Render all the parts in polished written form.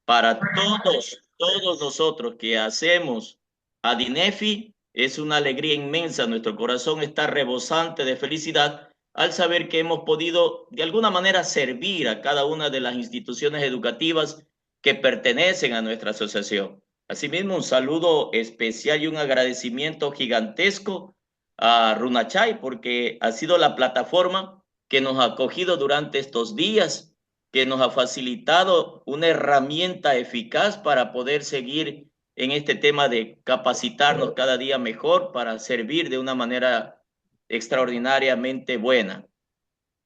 Para todos nosotros que hacemos Adinefi, es una alegría inmensa. Nuestro corazón está rebosante de felicidad al saber que hemos podido de alguna manera servir a cada una de las instituciones educativas que pertenecen a nuestra asociación. Asimismo, un saludo especial y un agradecimiento gigantesco a Runachay porque ha sido la plataforma que nos ha acogido durante estos días, que nos ha facilitado una herramienta eficaz para poder seguir en este tema de capacitarnos cada día mejor para servir de una manera extraordinariamente buena.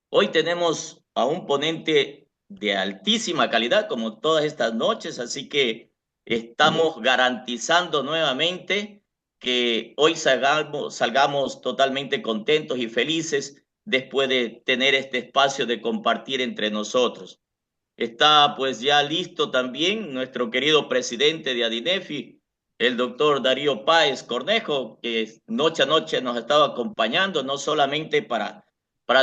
Hoy tenemos a un ponente de altísima calidad, como todas estas noches, así que estamos garantizando nuevamente que hoy salgamos totalmente contentos y felices después de tener este espacio de compartir entre nosotros. Está pues ya listo también nuestro querido presidente de Adinefi, el doctor Darío Páez Cornejo, que noche a noche nos ha estado acompañando, no solamente para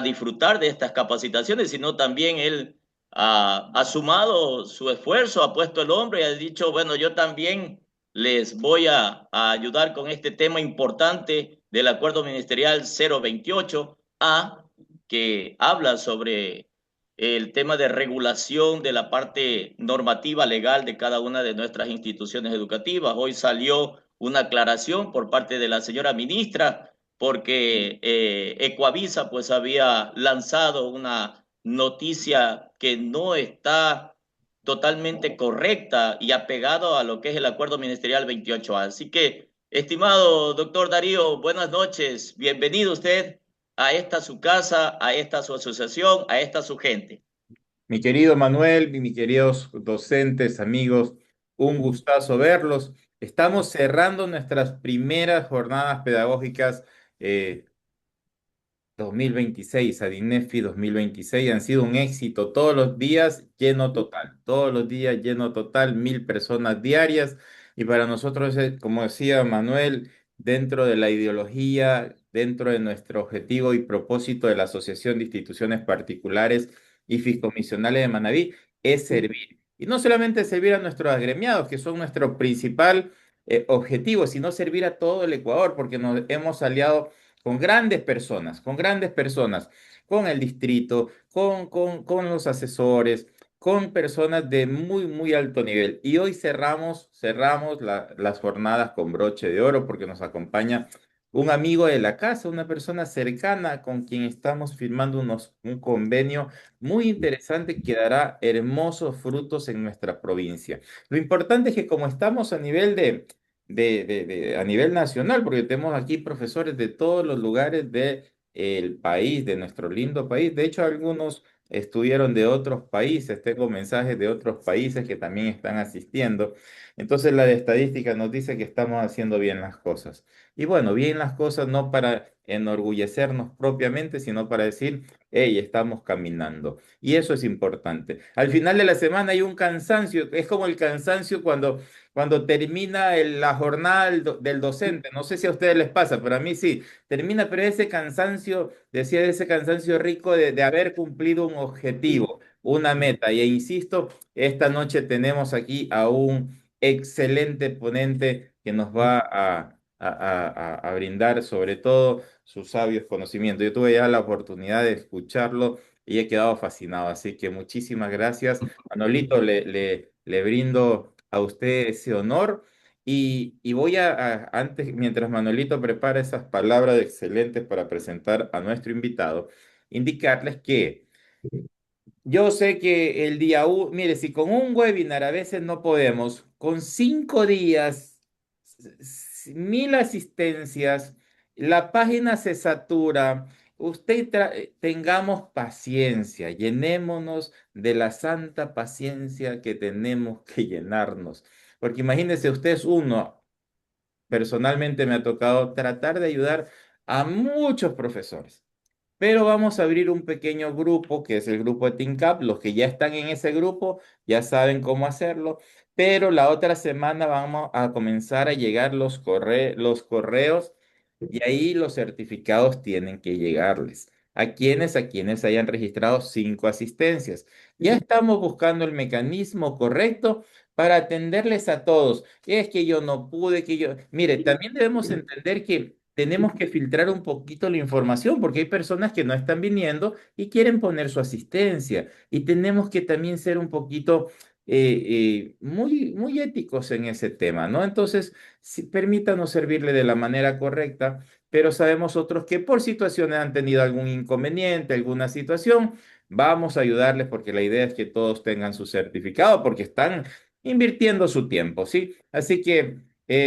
disfrutar de estas capacitaciones, sino también él ha sumado su esfuerzo, ha puesto el hombro y ha dicho, bueno, yo también les voy a ayudar con este tema importante del acuerdo ministerial 028A, que habla sobre el tema de regulación de la parte normativa legal de cada una de nuestras instituciones educativas. Hoy salió una aclaración por parte de la señora ministra porque Ecuavisa pues había lanzado una noticia que no está totalmente correcta y apegado a lo que es el acuerdo ministerial 28A. Así que, estimado doctor Darío, buenas noches. Bienvenido usted a esta su casa, a esta su asociación, a esta su gente. Mi querido Manuel y mis queridos docentes, amigos, un gustazo verlos. Estamos cerrando nuestras primeras jornadas pedagógicas eh, 2026, Adinefi 2026. Han sido un éxito. Todos los días lleno total, todos los días lleno total, 1.000 personas diarias. Y para nosotros, como decía Manuel, dentro de la ideología, dentro de nuestro objetivo y propósito de la Asociación de Instituciones Particulares y Fiscomisionales de Manabí, es servir. Y no solamente servir a nuestros agremiados, que son nuestro principal objetivo, sino servir a todo el Ecuador, porque nos hemos aliado con grandes personas, con el distrito, con los asesores, con personas de muy, muy alto nivel. Y hoy cerramos las jornadas con broche de oro porque nos acompaña un amigo de la casa, una persona cercana con quien estamos firmando un convenio muy interesante que dará hermosos frutos en nuestra provincia. Lo importante es que como estamos a nivel a nivel nacional, porque tenemos aquí profesores de todos los lugares del país, de nuestro lindo país. De hecho, algunos estuvieron de otros países. Tengo mensajes de otros países que también están asistiendo. Entonces, la de estadística nos dice que estamos haciendo bien las cosas. Y bueno, bien las cosas no para enorgullecernos propiamente, sino para decir, hey, estamos caminando. Y eso es importante. Al final de la semana hay un cansancio, es como el cansancio cuando termina la jornada del docente. No sé si a ustedes les pasa, pero a mí sí. Termina, pero ese cansancio, decía ese cansancio rico de haber cumplido un objetivo, una meta. Y insisto, esta noche tenemos aquí a un excelente ponente que nos va a brindar sobre todo sus sabios conocimientos. Yo tuve ya la oportunidad de escucharlo y he quedado fascinado. Así que muchísimas gracias. Manolito, le brindo a usted ese honor. Y voy antes, mientras Manuelito prepara esas palabras excelentes para presentar a nuestro invitado, indicarles que yo sé que el día uno, mire, si con un webinar a veces no podemos, con 5 días, 1.000 asistencias, la página se satura. Tengamos paciencia, llenémonos de la santa paciencia que tenemos que llenarnos. Porque imagínese, usted es uno, personalmente me ha tocado tratar de ayudar a muchos profesores. Pero vamos a abrir un pequeño grupo, que es el grupo de TeamCap. Los que ya están en ese grupo ya saben cómo hacerlo. Pero la otra semana vamos a comenzar a llegar los correos y ahí los certificados tienen que llegarles. a quienes hayan registrado 5 asistencias. Ya estamos buscando el mecanismo correcto para atenderles a todos. Es que yo no pude, que yo... Mire, también debemos entender que tenemos que filtrar un poquito la información porque hay personas que no están viniendo y quieren poner su asistencia. Y tenemos que también ser un poquito muy, muy éticos en ese tema, ¿no? Entonces, permítanos servirle de la manera correcta, pero sabemos otros que por situaciones han tenido algún inconveniente, alguna situación. Vamos a ayudarles porque la idea es que todos tengan su certificado porque están invirtiendo su tiempo, ¿sí? Así que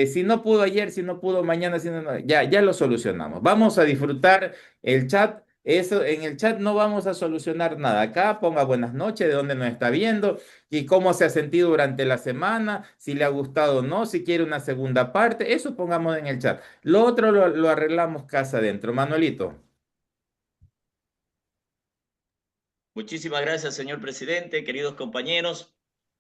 si no pudo ayer, si no pudo mañana, si no, ya lo solucionamos. Vamos a disfrutar el chat. Eso, en el chat no vamos a solucionar nada. Acá ponga buenas noches, de dónde nos está viendo y cómo se ha sentido durante la semana, si le ha gustado o no, si quiere una segunda parte. Eso pongamos en el chat. Lo otro lo arreglamos casa adentro. Manuelito. Muchísimas gracias, señor presidente, queridos compañeros.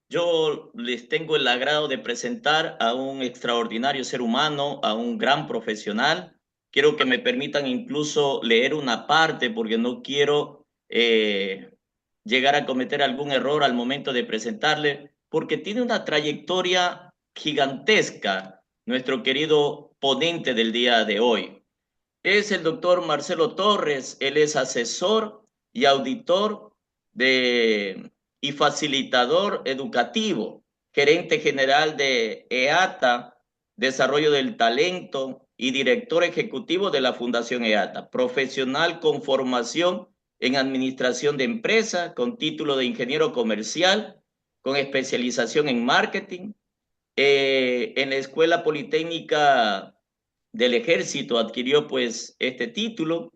Yo les tengo el agrado de presentar a un extraordinario ser humano, a un gran profesional. Quiero que me permitan incluso leer una parte porque no quiero llegar a cometer algún error al momento de presentarle, porque tiene una trayectoria gigantesca, nuestro querido ponente del día de hoy. Es el doctor Marcelo Torres, él es asesor y auditor de, y facilitador educativo, gerente general de EATA, Desarrollo del Talento y director ejecutivo de la Fundación EATA, profesional con formación en administración de empresa, con título de ingeniero comercial, con especialización en marketing, en la Escuela Politécnica del Ejército adquirió pues este título.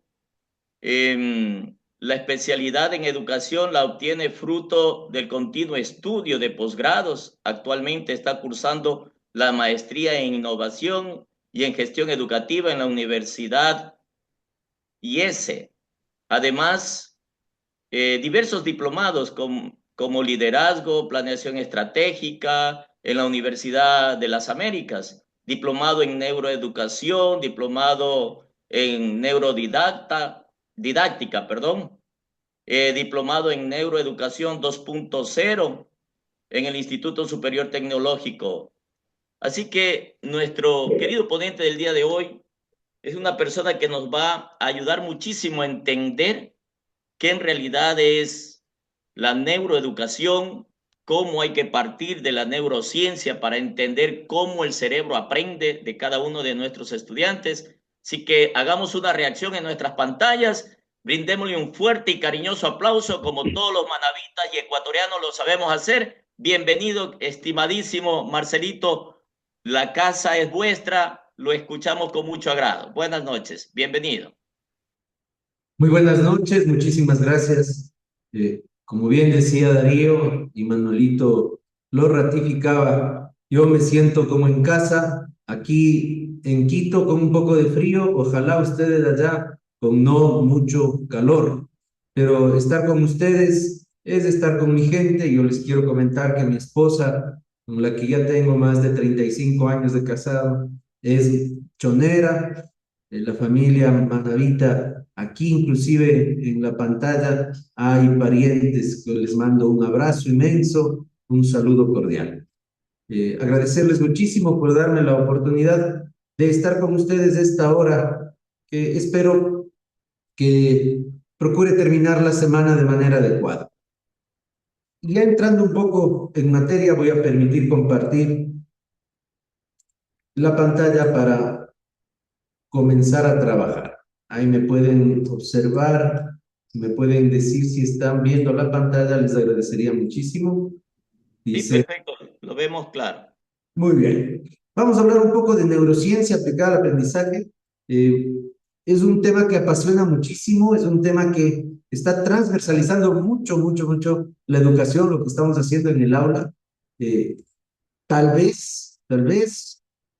La especialidad en educación la obtiene fruto del continuo estudio de posgrados. Actualmente está cursando la maestría en innovación y en gestión educativa en la Universidad IESE. Además, diversos diplomados como liderazgo, planeación estratégica en la Universidad de las Américas, diplomado en neuroeducación, diplomado en didáctica, perdón, diplomado en neuroeducación 2.0 en el Instituto Superior Tecnológico. Así que nuestro querido ponente del día de hoy es una persona que nos va a ayudar muchísimo a entender qué en realidad es la neuroeducación, cómo hay que partir de la neurociencia para entender cómo el cerebro aprende de cada uno de nuestros estudiantes. Así que hagamos una reacción en nuestras pantallas, brindémosle un fuerte y cariñoso aplauso como todos los manavitas y ecuatorianos lo sabemos hacer. Bienvenido, estimadísimo Marcelito, la casa es vuestra, lo escuchamos con mucho agrado. Buenas noches, bienvenido. Muy buenas noches, muchísimas gracias. Como bien decía Darío y Manuelito lo ratificaba, yo me siento como en casa, aquí en Quito con un poco de frío, ojalá ustedes allá con no mucho calor, pero estar con ustedes es estar con mi gente. Yo les quiero comentar que mi esposa, con la que ya tengo más de 35 años de casado, es chonera, la familia Manavita. Aquí inclusive en la pantalla hay parientes que les mando un abrazo inmenso, un saludo cordial. Agradecerles muchísimo por darme la oportunidad de estar con ustedes esta hora, que espero que procure terminar la semana de manera adecuada. Y ya entrando un poco en materia, voy a permitir compartir la pantalla para comenzar a trabajar. Ahí me pueden observar, me pueden decir si están viendo la pantalla, les agradecería muchísimo. Sí, Dice, perfecto, lo vemos claro. muy bien. Vamos a hablar un poco de neurociencia aplicada al aprendizaje. Eh, es un tema que apasiona muchísimo, es un tema que está transversalizando mucho la educación, lo que estamos haciendo en el aula. Eh, tal vez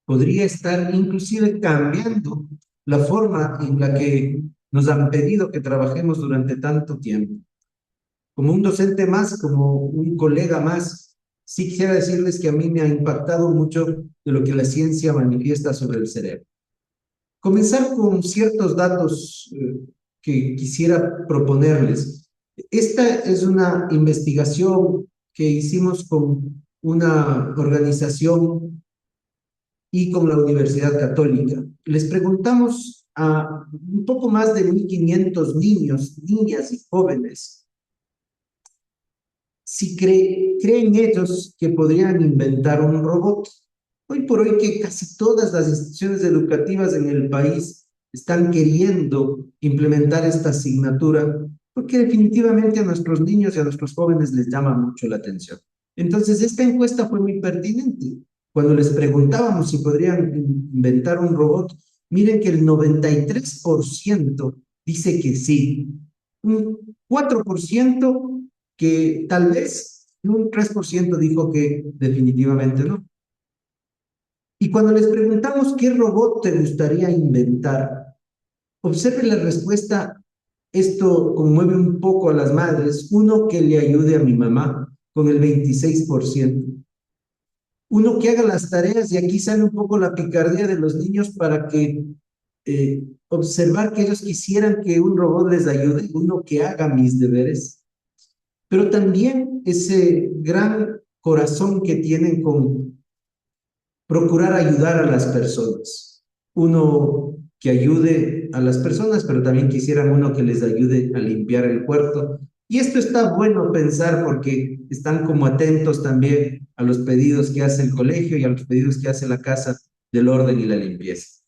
podría estar inclusive cambiando la forma en la que nos han pedido que trabajemos durante tanto tiempo. Como un docente más, como un colega más, sí quisiera decirles que a mí me ha impactado mucho de lo que la ciencia manifiesta sobre el cerebro. Comenzar con ciertos datos que quisiera proponerles. Esta es una investigación que hicimos con una organización y con la Universidad Católica. Les preguntamos a un poco más de 1.500 niños, niñas y jóvenes si creen ellos que podrían inventar un robot. Hoy por hoy que casi todas las instituciones educativas en el país están queriendo implementar esta asignatura, porque definitivamente a nuestros niños y a nuestros jóvenes les llama mucho la atención. Entonces, esta encuesta fue muy pertinente. Cuando les preguntábamos si podrían inventar un robot, miren que el 93% dice que sí, un 4% que tal vez, y un 3% dijo que definitivamente no. Y cuando les preguntamos qué robot te gustaría inventar, observe la respuesta. Esto conmueve un poco a las madres. Uno que le ayude a mi mamá con el 26%. Uno que haga las tareas, y aquí sale un poco la picardía de los niños para que observar que ellos quisieran que un robot les ayude, uno que haga mis deberes, pero también ese gran corazón que tienen con procurar ayudar a las personas. Uno que ayude a las personas, pero también quisieran uno que les ayude a limpiar el cuarto. Y esto está bueno pensar porque están como atentos también a los pedidos que hace el colegio y a los pedidos que hace la casa del orden y la limpieza.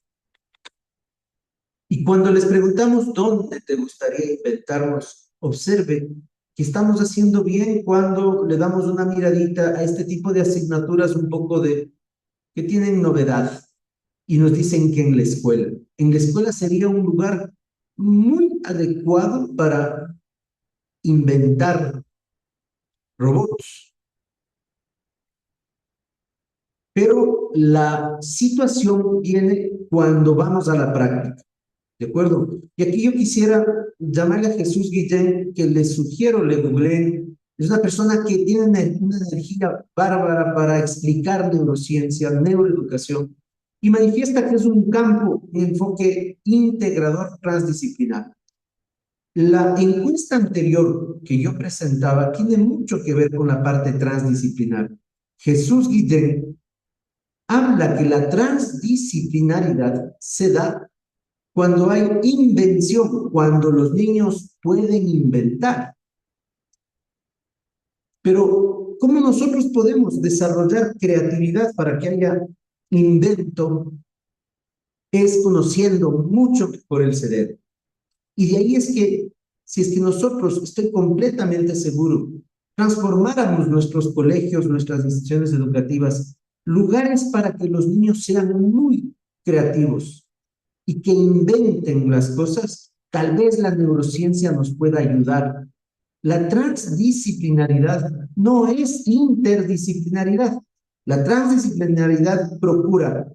Y cuando les preguntamos dónde te gustaría inventarnos, observe que estamos haciendo bien cuando le damos una miradita a este tipo de asignaturas un poco de que tienen novedad y nos dicen que en la escuela. En la escuela sería un lugar muy adecuado para inventar robots. Pero la situación viene cuando vamos a la práctica, ¿de acuerdo? Y aquí yo quisiera llamarle a Jesús Guillén, que le sugiero, le googleen. Es una persona que tiene una energía bárbara para explicar neurociencia, neuroeducación, y manifiesta que es un campo de enfoque integrador transdisciplinar. La encuesta anterior que yo presentaba tiene mucho que ver con la parte transdisciplinar. Jesús Guillén habla que la transdisciplinaridad se da cuando hay invención, cuando los niños pueden inventar. Pero, ¿cómo nosotros podemos desarrollar creatividad para que haya invento? Es conociendo mucho por el cerebro. Y de ahí es que, si es que nosotros, estoy completamente seguro, transformáramos nuestros colegios, nuestras instituciones educativas, lugares para que los niños sean muy creativos y que inventen las cosas, tal vez la neurociencia nos pueda ayudar. La transdisciplinaridad no es interdisciplinaridad. La transdisciplinaridad procura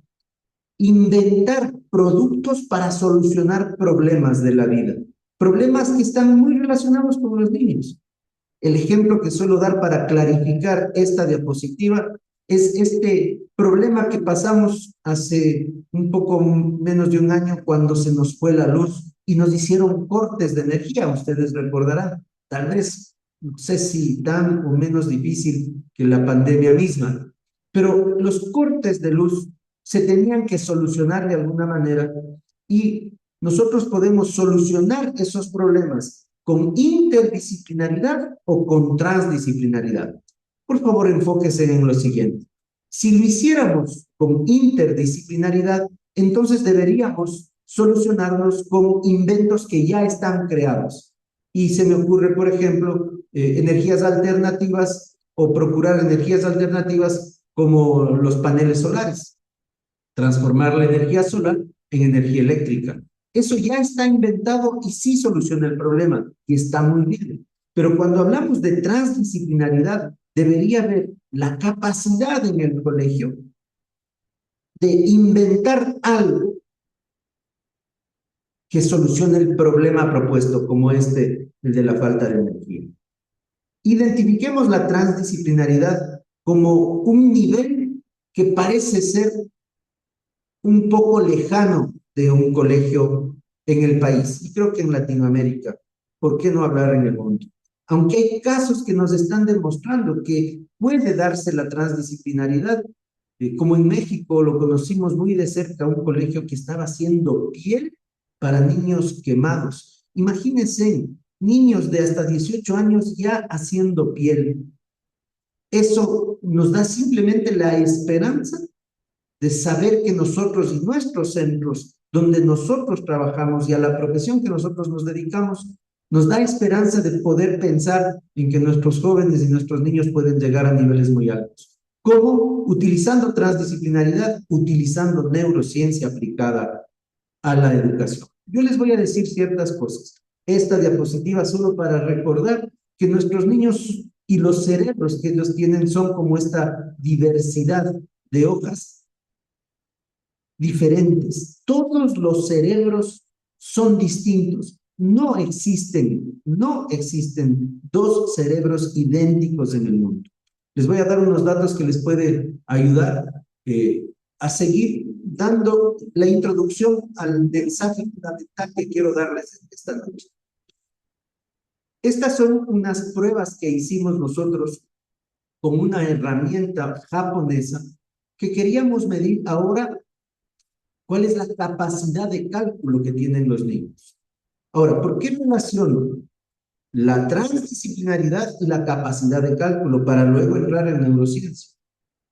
inventar productos para solucionar problemas de la vida, problemas que están muy relacionados con los niños. El ejemplo que suelo dar para clarificar esta diapositiva es este problema que pasamos hace un poco menos de un año cuando se nos fue la luz y nos hicieron cortes de energía. Ustedes recordarán, tal vez, no sé si tan o menos difícil que la pandemia misma, pero los cortes de luz se tenían que solucionar de alguna manera y nosotros podemos solucionar esos problemas con interdisciplinaridad o con transdisciplinaridad. Por favor, enfóquese en lo siguiente. Si lo hiciéramos con interdisciplinaridad, entonces deberíamos solucionarlos con inventos que ya están creados. Y se me ocurre, por ejemplo, energías alternativas o procurar energías alternativas como los paneles solares. Transformar la energía solar en energía eléctrica. Eso ya está inventado y sí soluciona el problema, y está muy bien. Pero cuando hablamos de transdisciplinaridad, debería haber la capacidad en el colegio de inventar algo que solucione el problema propuesto, como el de la falta de energía. Identifiquemos la transdisciplinaridad como un nivel que parece ser un poco lejano de un colegio en el país, y creo que en Latinoamérica, ¿por qué no hablar en el mundo? Aunque hay casos que nos están demostrando que puede darse la transdisciplinaridad, como en México lo conocimos muy de cerca, un colegio que estaba haciendo piel para niños quemados. Imagínense, niños de hasta 18 años ya haciendo piel. Eso nos da simplemente la esperanza de saber que nosotros y nuestros centros, donde nosotros trabajamos y a la profesión que nosotros nos dedicamos, nos da esperanza de poder pensar en que nuestros jóvenes y nuestros niños pueden llegar a niveles muy altos. ¿Cómo? Utilizando transdisciplinaridad, utilizando neurociencia aplicada a la educación. Yo les voy a decir ciertas cosas. Esta diapositiva solo para recordar que nuestros niños y los cerebros que ellos tienen son como esta diversidad de hojas diferentes. Todos los cerebros son distintos. No existen dos cerebros idénticos en el mundo. Les voy a dar unos datos que les puede ayudar a seguir dando la introducción al mensaje fundamental que quiero darles esta noche. Estas son unas pruebas que hicimos nosotros con una herramienta japonesa que queríamos medir ahora cuál es la capacidad de cálculo que tienen los niños. Ahora, ¿por qué relaciono la transdisciplinaridad y la capacidad de cálculo para luego entrar en neurociencia?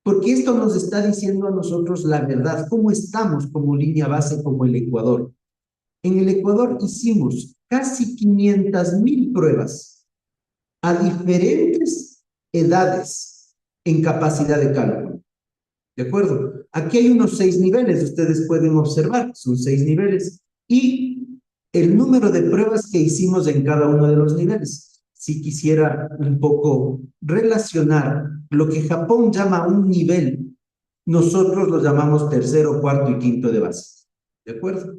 Porque esto nos está diciendo a nosotros la verdad, cómo estamos como línea base, como el Ecuador. En el Ecuador hicimos casi 500,000 pruebas a diferentes edades en capacidad de cálculo. ¿De acuerdo? Aquí hay unos 6 niveles, ustedes pueden observar, son 6 niveles, y el número de pruebas que hicimos en cada uno de los niveles. Si quisiera un poco relacionar lo que Japón llama un nivel, nosotros lo llamamos tercero, cuarto y quinto de base. ¿De acuerdo?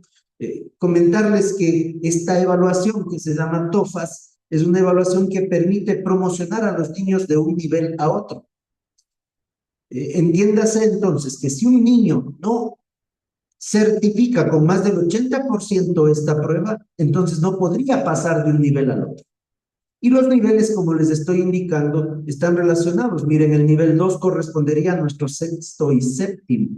Comentarles que esta evaluación que se llama TOFAS es una evaluación que permite promocionar a los niños de un nivel a otro. Entiéndase entonces que si un niño no certifica con más del 80% esta prueba, entonces no podría pasar de un nivel al otro. Y los niveles, como les estoy indicando, están relacionados. Miren, el nivel 2 correspondería a nuestro sexto y séptimo,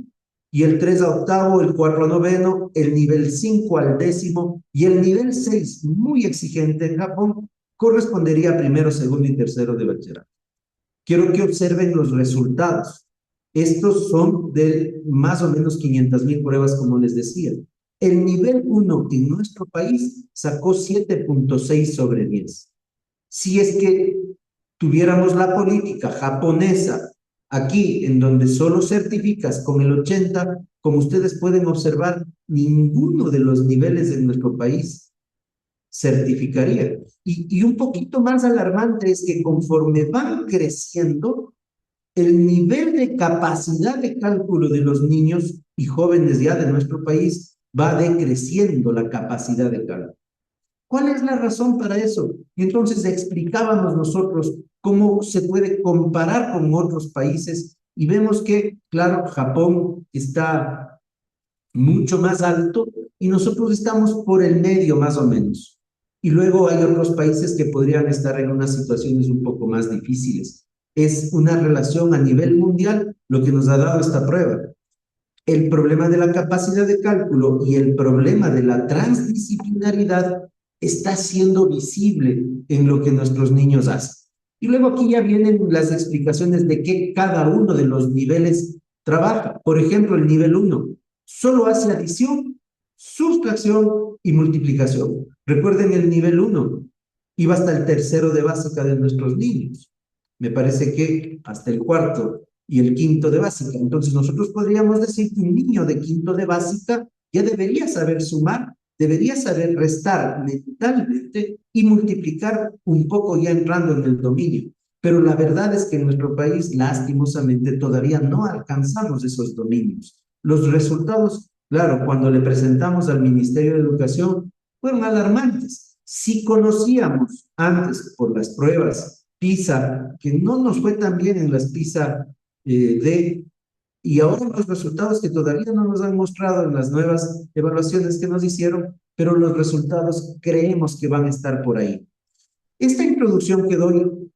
y el 3 a octavo, el 4 a noveno, el nivel 5 al décimo, y el nivel 6, muy exigente en Japón, correspondería a primero, segundo y tercero de bachillerato. Quiero que observen los resultados. Estos son de más o menos 500,000 pruebas, como les decía. El nivel 1 en nuestro país sacó 7.6 sobre 10. Si es que tuviéramos la política japonesa aquí, en donde solo certificas con el 80, como ustedes pueden observar, ninguno de los niveles de nuestro país certificaría. Y un poquito más alarmante es que conforme van creciendo, el nivel de capacidad de cálculo de los niños y jóvenes ya de nuestro país va decreciendo la capacidad de cálculo. ¿Cuál es la razón para eso? Y entonces explicábamos nosotros cómo se puede comparar con otros países y vemos que, claro, Japón está mucho más alto y nosotros estamos por el medio más o menos. Y luego hay otros países que podrían estar en unas situaciones un poco más difíciles. Es una relación a nivel mundial lo que nos ha dado esta prueba. El problema de la capacidad de cálculo y el problema de la transdisciplinaridad está siendo visible en lo que nuestros niños hacen. Y luego aquí ya vienen las explicaciones de qué cada uno de los niveles trabaja. Por ejemplo, el nivel 1 solo hace adición, sustracción y multiplicación. Recuerden, el nivel 1 iba hasta el tercero de básica de nuestros niños. Me parece que hasta el cuarto y el quinto de básica. Entonces nosotros podríamos decir que un niño de quinto de básica ya debería saber sumar, debería saber restar mentalmente y multiplicar un poco ya entrando en el dominio. Pero la verdad es que en nuestro país, lastimosamente, todavía no alcanzamos esos dominios. Los resultados, claro, cuando le presentamos al Ministerio de Educación, fueron alarmantes. Si conocíamos antes por las pruebas PISA, que no nos fue tan bien en las PISA D, y ahora los resultados que todavía no nos han mostrado en las nuevas evaluaciones que nos hicieron, pero los resultados creemos que van a estar por ahí. Esta introducción que doy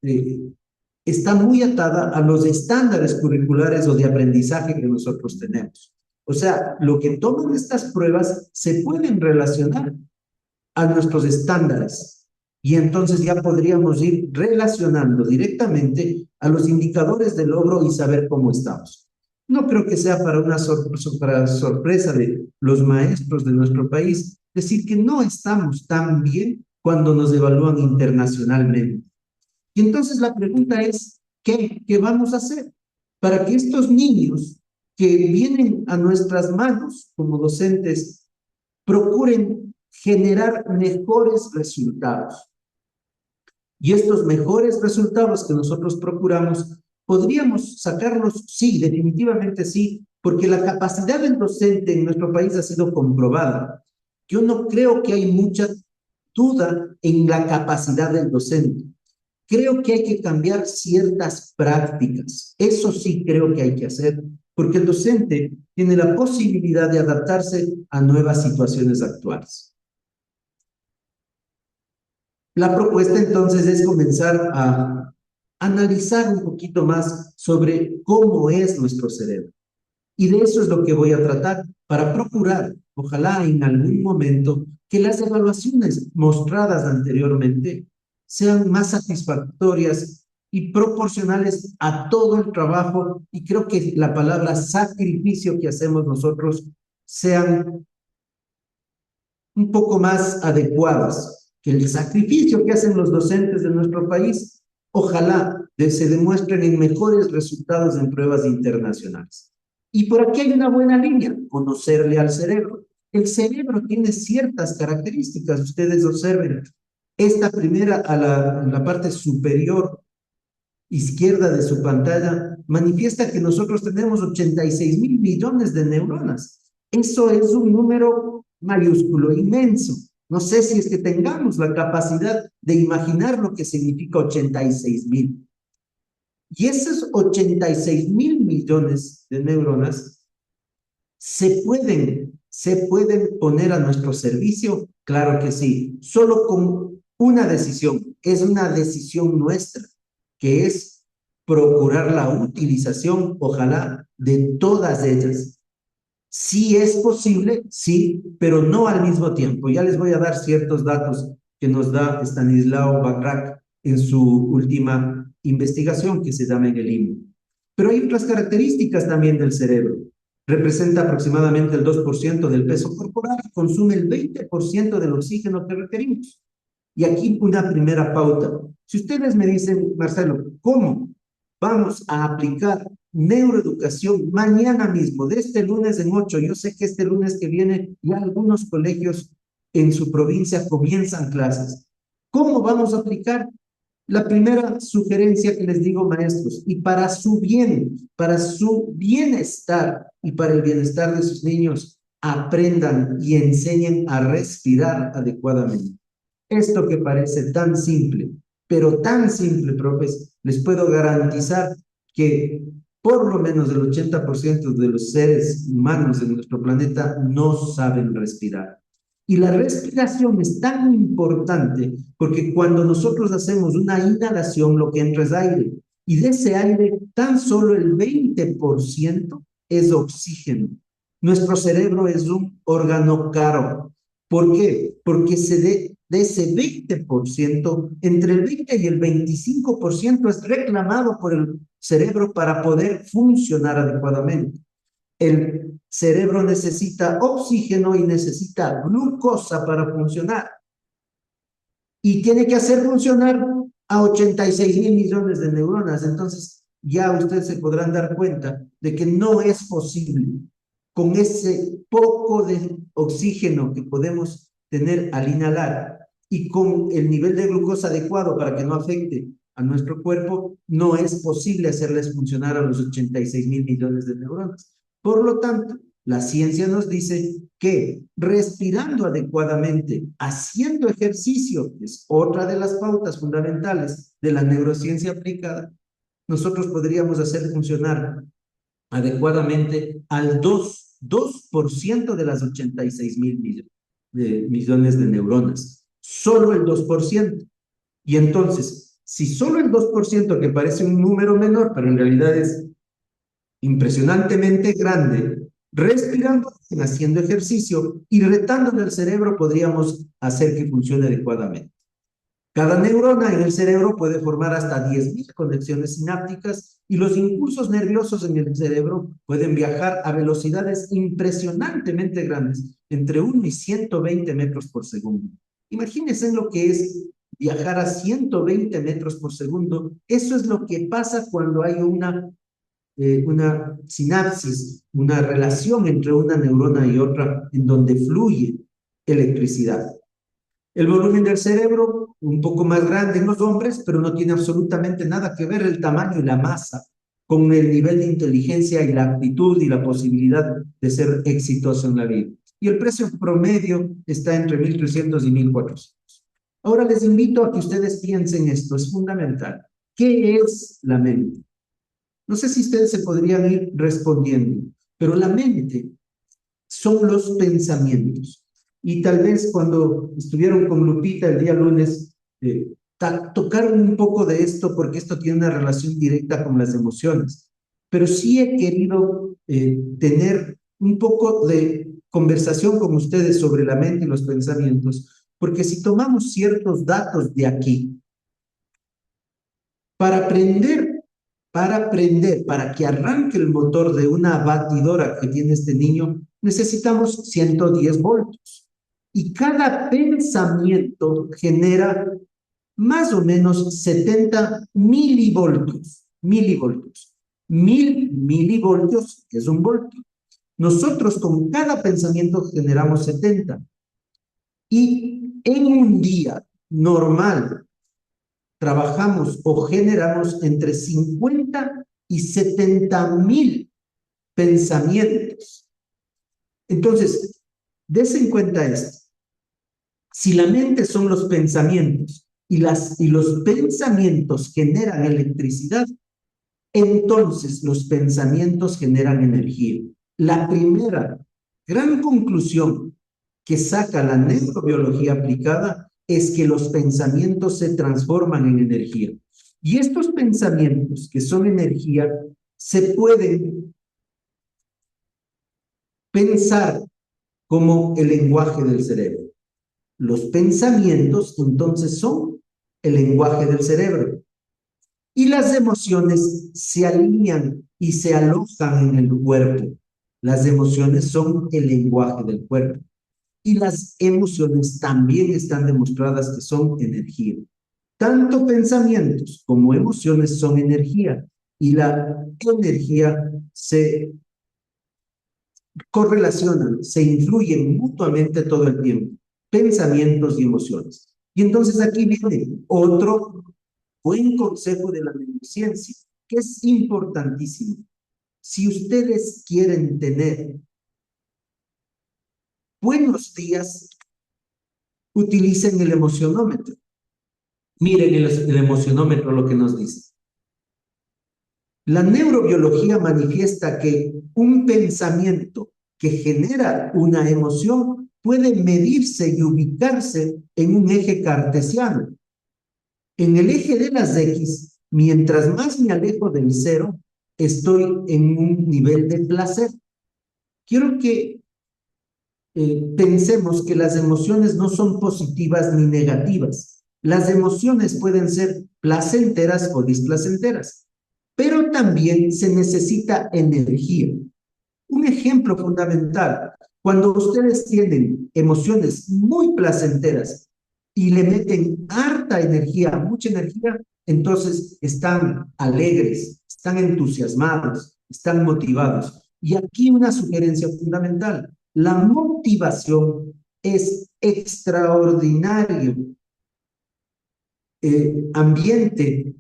está muy atada a los estándares curriculares o de aprendizaje que nosotros tenemos. O sea, lo que toman estas pruebas se pueden relacionar a nuestros estándares y entonces ya podríamos ir relacionando directamente a los indicadores de logro y saber cómo estamos. No creo que sea para una para sorpresa de los maestros de nuestro país decir que no estamos tan bien cuando nos evalúan internacionalmente. Y entonces la pregunta es, ¿qué vamos a hacer para que estos niños que vienen a nuestras manos como docentes procuren generar mejores resultados? Y estos mejores resultados que nosotros procuramos, podríamos sacarlos, sí, definitivamente sí, porque la capacidad del docente en nuestro país ha sido comprobada. Yo no creo que hay mucha duda en la capacidad del docente. Creo que hay que cambiar ciertas prácticas. Eso sí creo que hay que hacer, porque el docente tiene la posibilidad de adaptarse a nuevas situaciones actuales. La propuesta entonces es comenzar a analizar un poquito más sobre cómo es nuestro cerebro. Y de eso es lo que voy a tratar para procurar, ojalá en algún momento, que las evaluaciones mostradas anteriormente sean más satisfactorias y proporcionales a todo el trabajo, y creo que la palabra sacrificio que hacemos nosotros sean un poco más adecuadas, que el sacrificio que hacen los docentes de nuestro país, ojalá se demuestren en mejores resultados en pruebas internacionales. Y por aquí hay una buena línea, conocerle al cerebro. El cerebro tiene ciertas características, ustedes observen. Esta primera, en la parte superior izquierda de su pantalla, manifiesta que nosotros tenemos 86 mil millones de neuronas. Eso es un número mayúsculo, inmenso. No sé si es que tengamos la capacidad de imaginar lo que significa 86 mil. Y esos 86 mil millones de neuronas se pueden poner a nuestro servicio, claro que sí, solo con una decisión, es una decisión nuestra, que es procurar la utilización, ojalá, de todas ellas. Sí es posible, sí, pero no al mismo tiempo. Ya les voy a dar ciertos datos que nos da Stanislao Bachrach en su última investigación que se llama en el IMU. Pero hay otras características también del cerebro. Representa aproximadamente el 2% del peso corporal y consume el 20% del oxígeno que requerimos. Y aquí una primera pauta. Si ustedes me dicen, Marcelo, ¿cómo vamos a aplicar neuroeducación mañana mismo, de este lunes en 8? Yo sé que este lunes que viene ya algunos colegios en su provincia comienzan clases. ¿Cómo vamos a aplicar? La primera sugerencia que les digo, maestros, y para su bien, para su bienestar y para el bienestar de sus niños, aprendan y enseñen a respirar adecuadamente. Esto que parece tan simple, pero tan simple, profes, les puedo garantizar que por lo menos el 80% de los seres humanos de nuestro planeta no saben respirar. Y la respiración es tan importante porque cuando nosotros hacemos una inhalación, lo que entra es aire. Y de ese aire, tan solo el 20% es oxígeno. Nuestro cerebro es un órgano caro. ¿Por qué? Porque de ese 20%, entre el 20 y el 25% es reclamado por el cerebro para poder funcionar adecuadamente. El cerebro necesita oxígeno y necesita glucosa para funcionar. Y tiene que hacer funcionar a 86 mil millones de neuronas. Entonces, ya ustedes se podrán dar cuenta de que no es posible con ese poco de oxígeno que podemos tener al inhalar y con el nivel de glucosa adecuado para que no afecte a nuestro cuerpo, no es posible hacerles funcionar a los 86 mil millones de neuronas. Por lo tanto, la ciencia nos dice que respirando adecuadamente, haciendo ejercicio, que es otra de las pautas fundamentales de la neurociencia aplicada, nosotros podríamos hacer funcionar adecuadamente al 2% de las 86 mil millones. millones de neuronas. Solo el 2%. Y entonces, si solo el 2%, que parece un número menor, pero en realidad es impresionantemente grande, respirando, haciendo ejercicio y retándole al cerebro, podríamos hacer que funcione adecuadamente. Cada neurona en el cerebro puede formar hasta 10.000 conexiones sinápticas y los impulsos nerviosos en el cerebro pueden viajar a velocidades impresionantemente grandes, entre 1 y 120 metros por segundo. Imagínense lo que es viajar a 120 metros por segundo. Eso es lo que pasa cuando hay una sinapsis, una relación entre una neurona y otra en donde fluye electricidad. El volumen del cerebro, un poco más grande en los hombres, pero no tiene absolutamente nada que ver el tamaño y la masa con el nivel de inteligencia y la aptitud y la posibilidad de ser exitoso en la vida. Y el precio promedio está entre 1.300 y 1.400. Ahora les invito a que ustedes piensen esto, es fundamental. ¿Qué es la mente? No sé si ustedes se podrían ir respondiendo, pero la mente son los pensamientos. Y tal vez cuando estuvieron con Lupita el día lunes, tocaron un poco de esto porque esto tiene una relación directa con las emociones. Pero sí he querido tener un poco de conversación con ustedes sobre la mente y los pensamientos, porque si tomamos ciertos datos de aquí, para que arranque el motor de una batidora que tiene este niño, necesitamos 110 voltios. Y cada pensamiento genera más o menos 70 milivoltios. 1.000 milivoltios es un voltio. Nosotros con cada pensamiento generamos 70. Y en un día normal, trabajamos o generamos entre 50 y 70.000 pensamientos. Entonces, dense en cuenta esto. Si la mente son los pensamientos y los pensamientos generan electricidad, entonces los pensamientos generan energía. La primera gran conclusión que saca la neurobiología aplicada es que los pensamientos se transforman en energía. Y estos pensamientos, que son energía, se pueden pensar como el lenguaje del cerebro. Los pensamientos, entonces, son el lenguaje del cerebro. Y las emociones se alinean y se alojan en el cuerpo. Las emociones son el lenguaje del cuerpo. Y las emociones también están demostradas que son energía. Tanto pensamientos como emociones son energía. Y la energía se correlacionan, se influyen mutuamente todo el tiempo. Pensamientos y emociones. Y entonces aquí viene otro buen consejo de la neurociencia, que es importantísimo. Si ustedes quieren tener buenos días, utilicen el emocionómetro. Miren el emocionómetro lo que nos dice. La neurobiología manifiesta que un pensamiento que genera una emoción puede medirse y ubicarse en un eje cartesiano. En el eje de las X, mientras más me alejo del cero, estoy en un nivel de placer. Quiero que pensemos que las emociones no son positivas ni negativas. Las emociones pueden ser placenteras o displacenteras, pero también se necesita energía. Un ejemplo fundamental, cuando ustedes tienen emociones muy placenteras y le meten harta energía, mucha energía, entonces están alegres, están entusiasmados, están motivados. Y aquí una sugerencia fundamental. La motivación es extraordinario ambiente,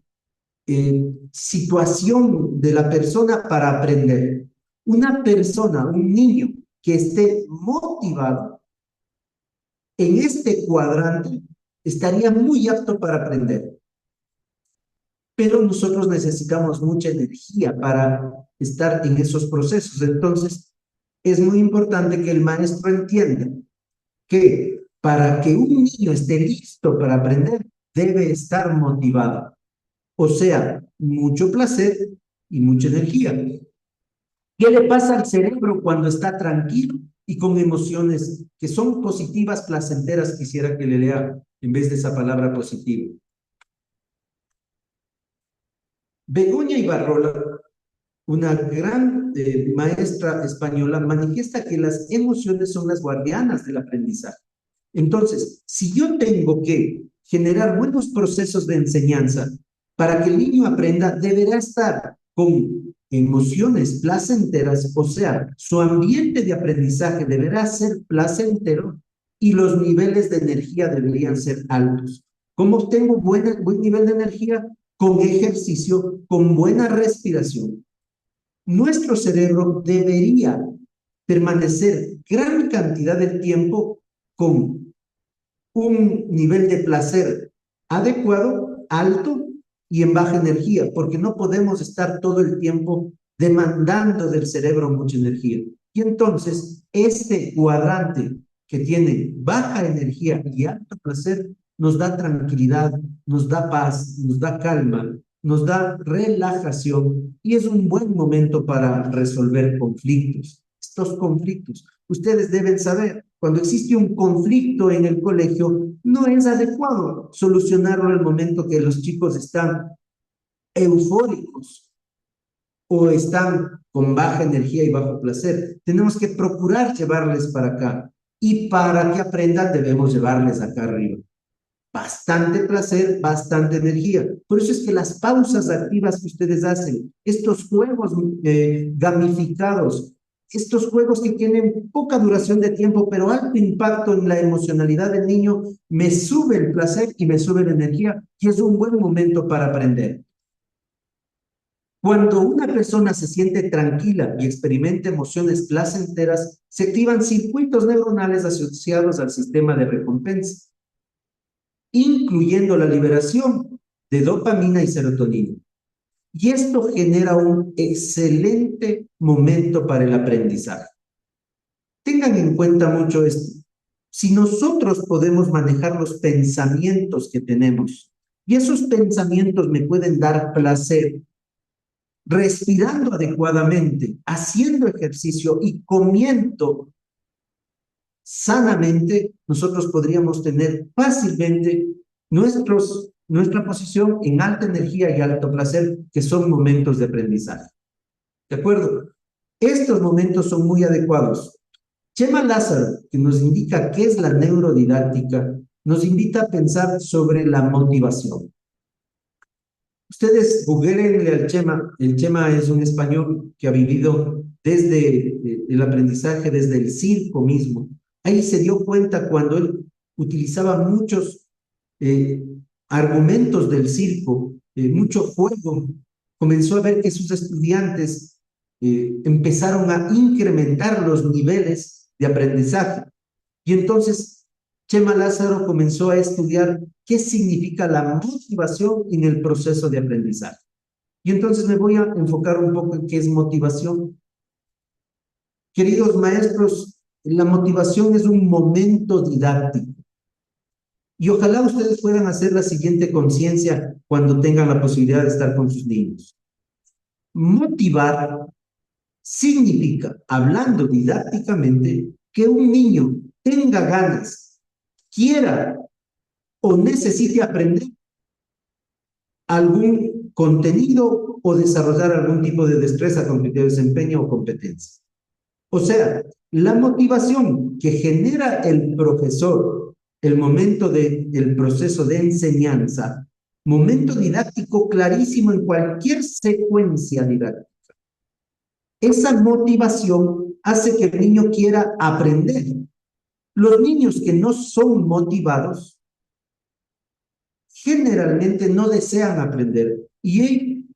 situación de la persona para aprender. Una persona, un niño que esté motivado en este cuadrante estaría muy apto para aprender. Pero nosotros necesitamos mucha energía para estar en esos procesos. Entonces, es muy importante que el maestro entienda que para que un niño esté listo para aprender, debe estar motivado. O sea, mucho placer y mucha energía. ¿Qué le pasa al cerebro cuando está tranquilo y con emociones que son positivas, placenteras? Quisiera que le lea en vez de esa palabra positiva. Begoña Ibarrola, una gran maestra española, manifiesta que las emociones son las guardianas del aprendizaje. Entonces, si yo tengo que generar buenos procesos de enseñanza para que el niño aprenda, deberá estar con emociones placenteras, o sea, su ambiente de aprendizaje deberá ser placentero y los niveles de energía deberían ser altos. ¿Cómo obtengo buen nivel de energía? Con ejercicio, con buena respiración. Nuestro cerebro debería permanecer gran cantidad de tiempo con un nivel de placer adecuado, alto y en baja energía, porque no podemos estar todo el tiempo demandando del cerebro mucha energía. Y entonces, este cuadrante que tiene baja energía y alto placer nos da tranquilidad, nos da paz, nos da calma, nos da relajación y es un buen momento para resolver conflictos. Estos conflictos, ustedes deben saber, cuando existe un conflicto en el colegio, no es adecuado solucionarlo en el momento que los chicos están eufóricos o están con baja energía y bajo placer. Tenemos que procurar llevarles para acá y para que aprendan debemos llevarles acá arriba. Bastante placer, bastante energía. Por eso es que las pausas activas que ustedes hacen, estos juegos gamificados, estos juegos que tienen poca duración de tiempo, pero alto impacto en la emocionalidad del niño, me sube el placer y me sube la energía, y es un buen momento para aprender. Cuando una persona se siente tranquila y experimenta emociones placenteras, se activan circuitos neuronales asociados al sistema de recompensa, incluyendo la liberación de dopamina y serotonina. Y esto genera un excelente momento para el aprendizaje. Tengan en cuenta mucho esto. Si nosotros podemos manejar los pensamientos que tenemos, y esos pensamientos me pueden dar placer, respirando adecuadamente, haciendo ejercicio y comiendo sanamente, nosotros podríamos tener fácilmente nuestra posición en alta energía y alto placer, que son momentos de aprendizaje. ¿De acuerdo? Estos momentos son muy adecuados. Chema Lázaro, que nos indica qué es la neurodidáctica, nos invita a pensar sobre la motivación. Ustedes googleenle al Chema. El Chema es un español que ha vivido desde el aprendizaje, desde el circo mismo. Ahí se dio cuenta cuando él utilizaba muchos argumentos del circo, mucho juego, comenzó a ver que sus estudiantes empezaron a incrementar los niveles de aprendizaje. Y entonces Chema Lázaro comenzó a estudiar qué significa la motivación en el proceso de aprendizaje. Y entonces me voy a enfocar un poco en qué es motivación. Queridos maestros, la motivación es un momento didáctico. Y ojalá ustedes puedan hacer la siguiente conciencia cuando tengan la posibilidad de estar con sus niños. Motivar significa, hablando didácticamente, que un niño tenga ganas, quiera o necesite aprender algún contenido o desarrollar algún tipo de destreza, cognitivo, desempeño o competencia. O sea, la motivación que genera el profesor, el momento del proceso de enseñanza, momento didáctico clarísimo en cualquier secuencia didáctica. Esa motivación hace que el niño quiera aprender. Los niños que no son motivados generalmente no desean aprender. Y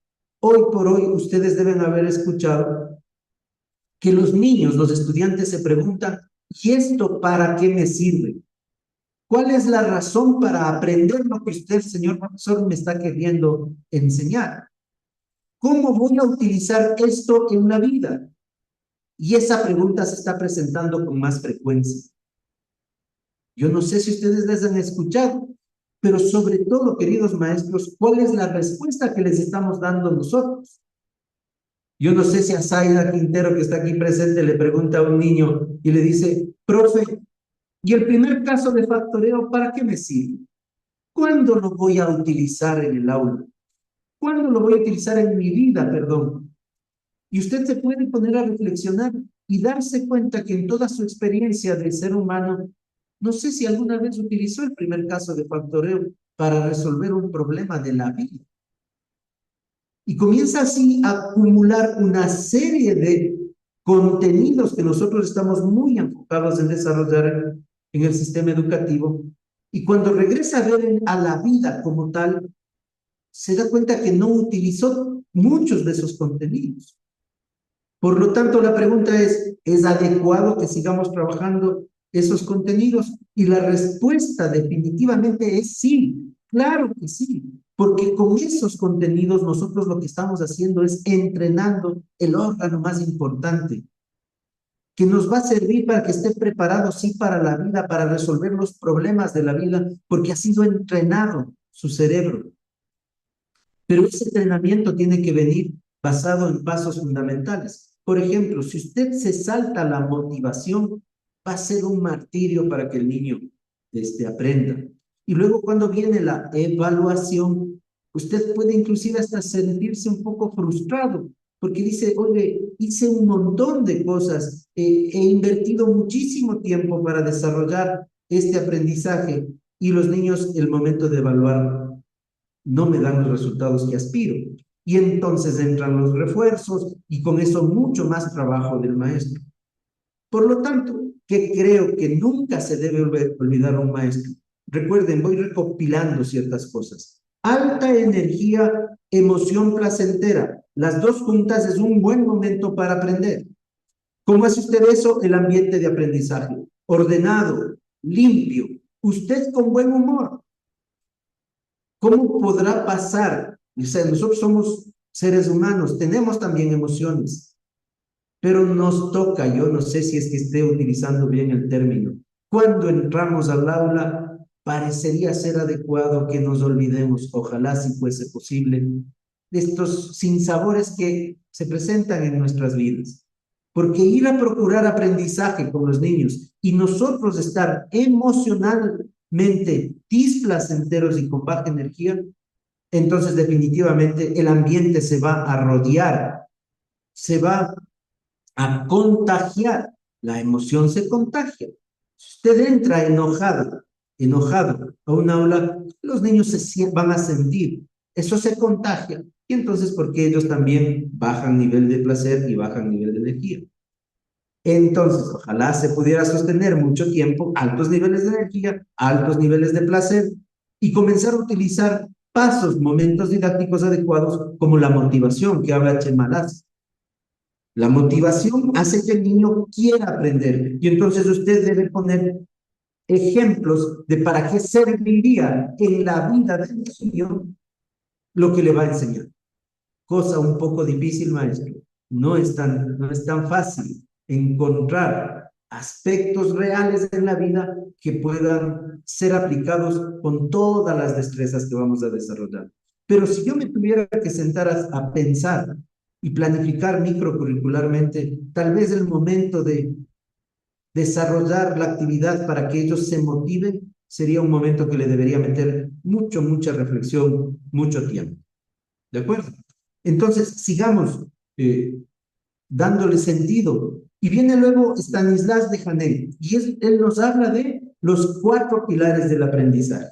hoy por hoy ustedes deben haber escuchado que los niños, los estudiantes se preguntan, ¿y esto para qué me sirve? ¿Cuál es la razón para aprender lo que usted, señor profesor, me está queriendo enseñar? ¿Cómo voy a utilizar esto en la vida? Y esa pregunta se está presentando con más frecuencia. Yo no sé si ustedes les han escuchado, pero sobre todo, queridos maestros, ¿cuál es la respuesta que les estamos dando nosotros? Yo no sé si a Zaida Quintero, que está aquí presente, le pregunta a un niño y le dice, profe, ¿y el primer caso de factoreo para qué me sirve? ¿Cuándo lo voy a utilizar en el aula? ¿Cuándo lo voy a utilizar en mi vida, perdón? Y usted se puede poner a reflexionar y darse cuenta que en toda su experiencia de ser humano, no sé si alguna vez utilizó el primer caso de factoreo para resolver un problema de la vida. Y comienza así a acumular una serie de contenidos que nosotros estamos muy enfocados en desarrollar en el sistema educativo. Y cuando regresa a ver a la vida como tal, se da cuenta que no utilizó muchos de esos contenidos. Por lo tanto, la pregunta ¿es adecuado que sigamos trabajando esos contenidos? Y la respuesta definitivamente es sí, claro que sí, porque con esos contenidos nosotros lo que estamos haciendo es entrenando el órgano más importante, que nos va a servir para que esté preparado, sí, para la vida, para resolver los problemas de la vida, porque ha sido entrenado su cerebro. Pero ese entrenamiento tiene que venir basado en pasos fundamentales. Por ejemplo, si usted se salta la motivación, va a ser un martirio para que el niño aprenda. Y luego cuando viene la evaluación, usted puede inclusive hasta sentirse un poco frustrado, porque dice, oye, hice un montón de cosas, he invertido muchísimo tiempo para desarrollar este aprendizaje y los niños, el momento de evaluar, no me dan los resultados que aspiro. Y entonces entran los refuerzos y con eso mucho más trabajo del maestro. Por lo tanto, que creo que nunca se debe olvidar a un maestro. Recuerden, voy recopilando ciertas cosas. Alta energía, emoción placentera. Las dos juntas es un buen momento para aprender. ¿Cómo hace usted eso? El ambiente de aprendizaje. Ordenado, limpio, usted con buen humor. ¿Cómo podrá pasar? O sea, nosotros somos seres humanos, tenemos también emociones, pero nos toca, yo no sé si es que esté utilizando bien el término, cuando entramos al aula, parecería ser adecuado que nos olvidemos, ojalá si fuese posible, de estos sinsabores que se presentan en nuestras vidas. Porque ir a procurar aprendizaje con los niños y nosotros estar emocionalmente displacenteros y con baja energía, entonces definitivamente el ambiente se va a rodear, se va a contagiar. La emoción se contagia. Si usted entra enojado a un aula, los niños van a sentir. Eso se contagia. Y entonces, porque ellos también bajan nivel de placer y bajan nivel de energía. Entonces, ojalá se pudiera sostener mucho tiempo altos niveles de energía, altos niveles de placer y comenzar a utilizar pasos, momentos didácticos adecuados como la motivación que habla Chemalaz. La motivación hace que el niño quiera aprender y entonces usted debe poner ejemplos de para qué serviría en la vida del niño lo que le va a enseñar. Cosa un poco difícil, maestro. No es tan fácil encontrar aspectos reales en la vida que puedan ser aplicados con todas las destrezas que vamos a desarrollar. Pero si yo me tuviera que sentar a pensar y planificar microcurricularmente, tal vez el momento de desarrollar la actividad para que ellos se motiven sería un momento que le debería meter mucha reflexión, mucho tiempo. ¿De acuerdo? Entonces, sigamos dándole sentido. Y viene luego Stanislas Dehaene, y él nos habla de los 4 pilares del aprendizaje.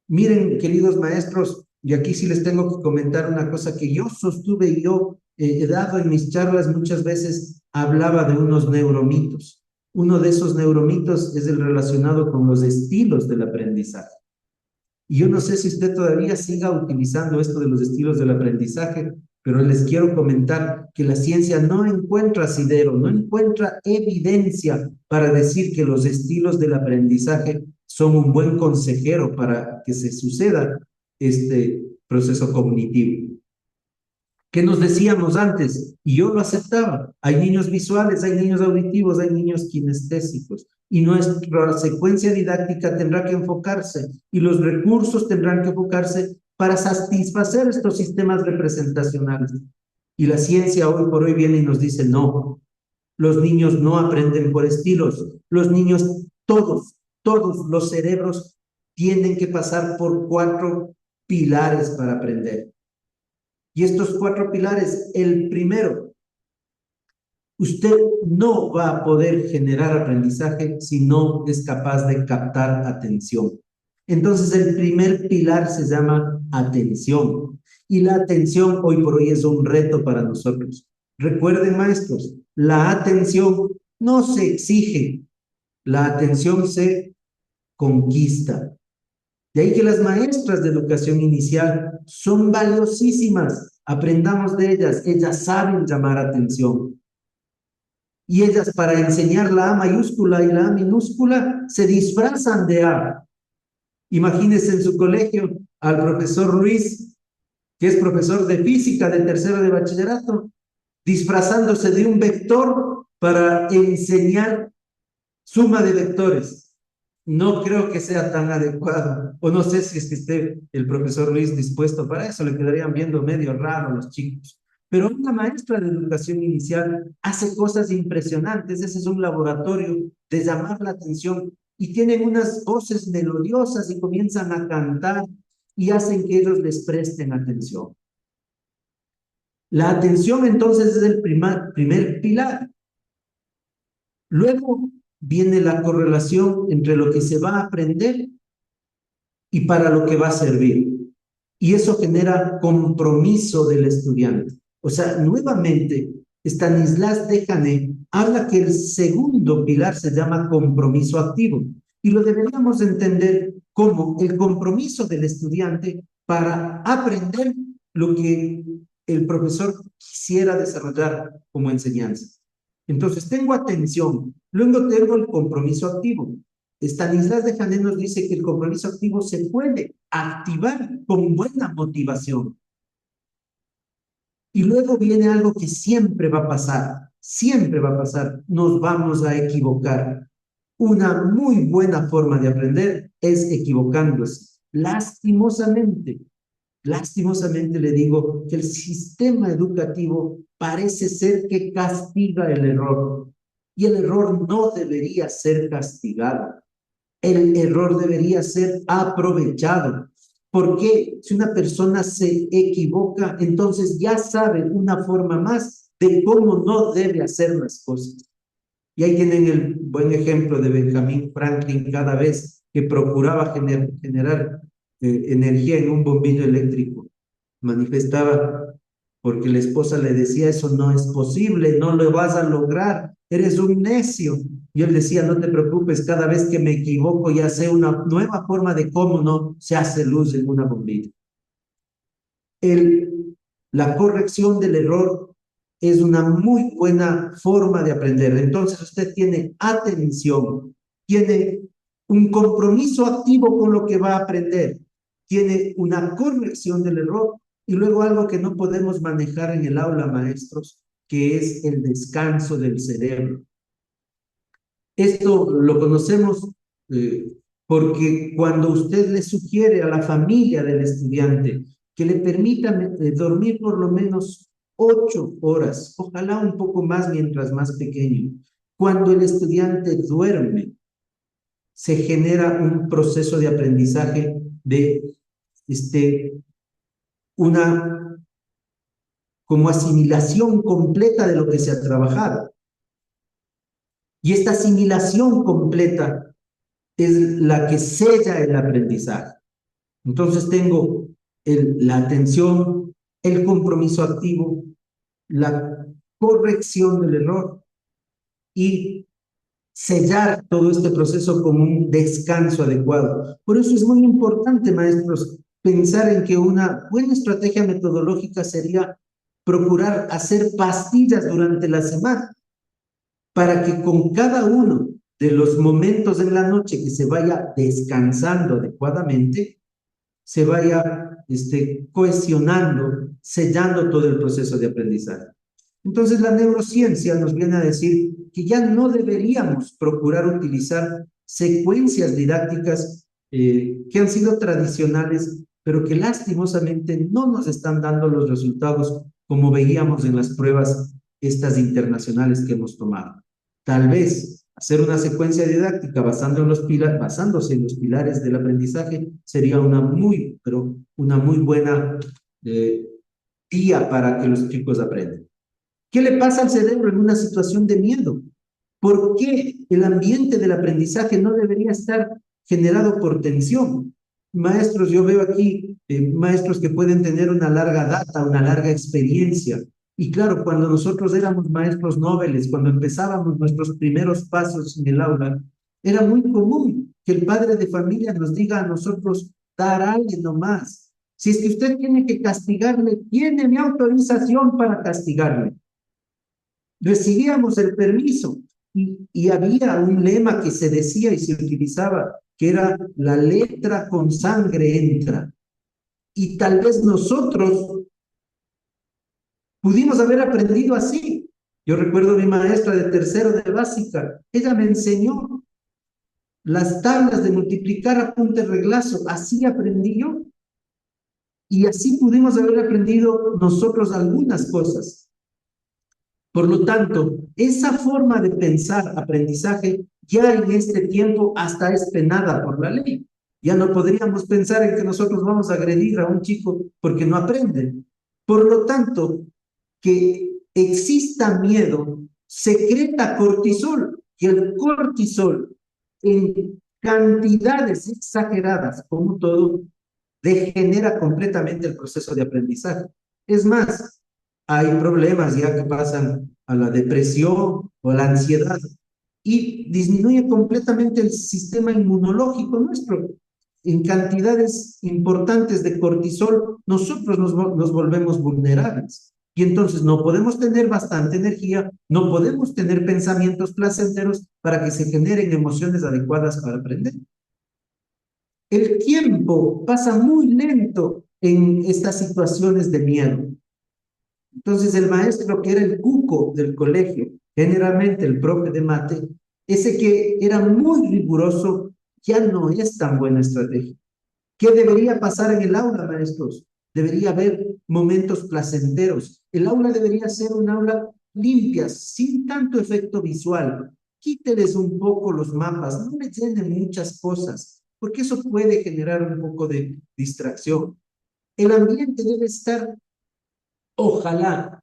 Miren, queridos maestros, y aquí sí les tengo que comentar una cosa que yo sostuve y yo he dado en mis charlas muchas veces, hablaba de unos neuromitos. Uno de esos neuromitos es el relacionado con los estilos del aprendizaje. Y yo no sé si usted todavía siga utilizando esto de los estilos del aprendizaje, pero les quiero comentar que la ciencia no encuentra asidero, no encuentra evidencia para decir que los estilos del aprendizaje son un buen consejero para que se suceda este proceso cognitivo. ¿Qué nos decíamos antes? Y yo lo aceptaba. Hay niños visuales, hay niños auditivos, hay niños kinestésicos. y nuestra secuencia didáctica tendrá que enfocarse y los recursos tendrán que enfocarse para satisfacer estos sistemas representacionales. Y la ciencia hoy por hoy viene y nos dice, no, los niños no aprenden por estilos, los niños, todos los cerebros tienen que pasar por 4 pilares para aprender. Y estos 4 pilares, el primero, usted no va a poder generar aprendizaje si no es capaz de captar atención. Entonces, el primer pilar se llama atención. Y la atención hoy por hoy es un reto para nosotros. Recuerden, maestros, la atención no se exige, la atención se conquista. De ahí que las maestras de educación inicial son valiosísimas. Aprendamos de ellas saben llamar atención. Y ellas para enseñar la A mayúscula y la A minúscula se disfrazan de A. Imagínense en su colegio al profesor Luis, que es profesor de física de tercero de bachillerato, disfrazándose de un vector para enseñar suma de vectores. No creo que sea tan adecuado, o no sé si es que esté el profesor Luis dispuesto para eso, le quedarían viendo medio raro a los chicos. Pero una maestra de educación inicial hace cosas impresionantes, ese es un laboratorio de llamar la atención y tienen unas voces melodiosas y comienzan a cantar y hacen que ellos les presten atención. La atención entonces es el primer pilar. Luego viene la correlación entre lo que se va a aprender y para lo que va a servir. Y eso genera compromiso del estudiante. O sea, nuevamente, Stanislas Dehaene habla que el segundo pilar se llama compromiso activo. Y lo deberíamos entender como el compromiso del estudiante para aprender lo que el profesor quisiera desarrollar como enseñanza. Entonces, tengo atención, luego tengo el compromiso activo. Stanislas Dehaene nos dice que el compromiso activo se puede activar con buena motivación. Y luego viene algo que siempre va a pasar, nos vamos a equivocar. Una muy buena forma de aprender es equivocándose. Lastimosamente le digo que el sistema educativo parece ser que castiga el error. Y el error no debería ser castigado. El error debería ser aprovechado. Porque si una persona se equivoca, entonces ya sabe una forma más de cómo no debe hacer las cosas. Y ahí tienen el buen ejemplo de Benjamin Franklin cada vez que procuraba generar energía en un bombillo eléctrico. Manifestaba porque la esposa le decía, eso no es posible, no lo vas a lograr, eres un necio. Y él decía, no te preocupes, cada vez que me equivoco ya sé una nueva forma de cómo no se hace luz en una bombilla. La corrección del error es una muy buena forma de aprender. Entonces usted tiene atención, tiene un compromiso activo con lo que va a aprender, tiene una corrección del error y luego algo que no podemos manejar en el aula, maestros, que es el descanso del cerebro. Esto lo conocemos porque cuando usted le sugiere a la familia del estudiante que le permitan dormir por lo menos 8 horas, ojalá un poco más mientras más pequeño, cuando el estudiante duerme, se genera un proceso de aprendizaje de una como asimilación completa de lo que se ha trabajado. Y esta asimilación completa es la que sella el aprendizaje. Entonces tengo la atención, el compromiso activo, la corrección del error y sellar todo este proceso con un descanso adecuado. Por eso es muy importante, maestros, pensar en que una buena estrategia metodológica sería procurar hacer pastillas durante la semana para que con cada uno de los momentos en la noche que se vaya descansando adecuadamente, se vaya cohesionando, sellando todo el proceso de aprendizaje. Entonces la neurociencia nos viene a decir que ya no deberíamos procurar utilizar secuencias didácticas que han sido tradicionales, pero que lastimosamente no nos están dando los resultados como veíamos en las pruebas estas internacionales que hemos tomado. Tal vez hacer una secuencia didáctica basándose en los pilares del aprendizaje sería pero una muy buena guía para que los chicos aprendan. ¿Qué le pasa al cerebro en una situación de miedo? ¿Por qué el ambiente del aprendizaje no debería estar generado por tensión? Maestros, yo veo aquí maestros que pueden tener una larga data, una larga experiencia. Y claro, cuando nosotros éramos maestros nobles, cuando empezábamos nuestros primeros pasos en el aula, era muy común que el padre de familia nos diga a nosotros, darle nomás. Si es que usted tiene que castigarle, tiene mi autorización para castigarle. Recibíamos el permiso y había un lema que se decía y se utilizaba, que era la letra con sangre entra. Y tal vez nosotros pudimos haber aprendido así. Yo recuerdo a mi maestra de tercero de básica, ella me enseñó las tablas de multiplicar a punta y reglazo, así aprendí yo. Y así pudimos haber aprendido nosotros algunas cosas. Por lo tanto, esa forma de pensar aprendizaje ya en este tiempo hasta es penada por la ley. Ya no podríamos pensar en que nosotros vamos a agredir a un chico porque no aprende. Por lo tanto, que exista miedo secreta cortisol y el cortisol en cantidades exageradas, como todo, degenera completamente el proceso de aprendizaje. Es más, hay problemas ya que pasan a la depresión o a la ansiedad y disminuye completamente el sistema inmunológico nuestro. En cantidades importantes de cortisol, nosotros nos volvemos vulnerables. Y entonces no podemos tener bastante energía, no podemos tener pensamientos placenteros para que se generen emociones adecuadas para aprender. El tiempo pasa muy lento en estas situaciones de miedo. Entonces el maestro que era el cuco del colegio, generalmente el profe de mate, ese que era muy riguroso, ya no es tan buena estrategia. ¿Qué debería pasar en el aula, maestros? Debería haber momentos placenteros. El aula debería ser un aula limpia, sin tanto efecto visual. Quíteles un poco los mapas, no les llenen muchas cosas, porque eso puede generar un poco de distracción. El ambiente debe estar, ojalá,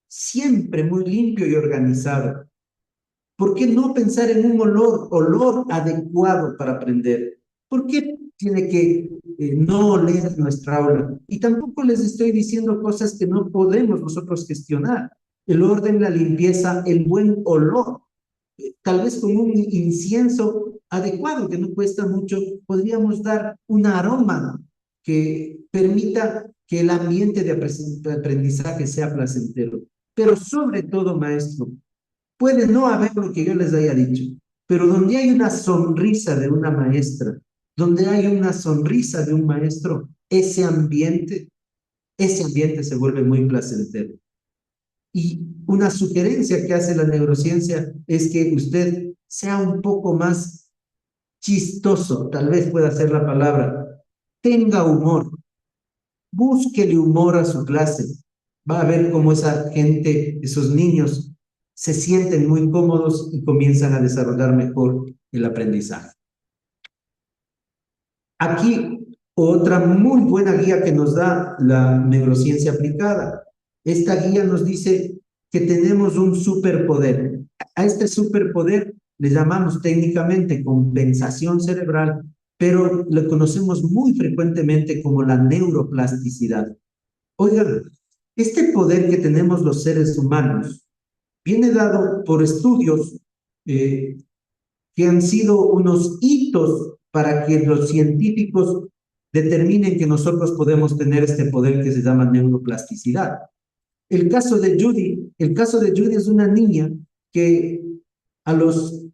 siempre muy limpio y organizado. ¿Por qué no pensar en un olor adecuado para aprender? ¿Por qué tiene que no oler nuestra aula? Y tampoco les estoy diciendo cosas que no podemos nosotros gestionar. El orden, la limpieza, el buen olor. Tal vez con un incienso adecuado, que no cuesta mucho, podríamos dar un aroma que permita que el ambiente de aprendizaje sea placentero. Pero sobre todo, maestro, puede no haber lo que yo les haya dicho, pero donde hay una sonrisa de una maestra, donde hay una sonrisa de un maestro, ese ambiente se vuelve muy placentero. Y una sugerencia que hace la neurociencia es que usted sea un poco más chistoso, tal vez pueda ser la palabra, tenga humor, búsquele humor a su clase, va a ver cómo esa gente, esos niños, se sienten muy cómodos y comienzan a desarrollar mejor el aprendizaje. Aquí otra muy buena guía que nos da la neurociencia aplicada. Esta guía nos dice que tenemos un superpoder. A este superpoder le llamamos técnicamente compensación cerebral, pero lo conocemos muy frecuentemente como la neuroplasticidad. Oigan, este poder que tenemos los seres humanos viene dado por estudios que han sido unos hitos para que los científicos determinen que nosotros podemos tener este poder que se llama neuroplasticidad. El caso de Judy es una niña que a los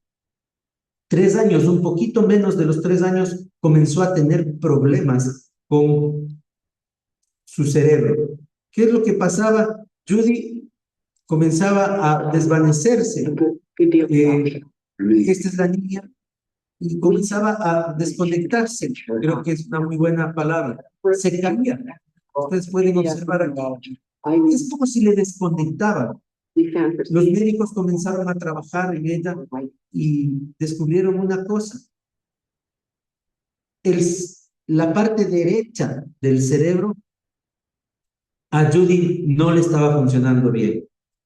3 años, un poquito menos de los 3 años, comenzó a tener problemas con su cerebro. ¿Qué es lo que pasaba? Judy comenzaba a desvanecerse. Esta es la niña, y comenzaba a desconectarse. Creo que es una muy buena palabra. Se caía. Ustedes pueden observar aquí. Es como si le desconectaban. Los médicos comenzaron a trabajar en ella y descubrieron una cosa. La parte derecha del cerebro a Judy no le estaba funcionando bien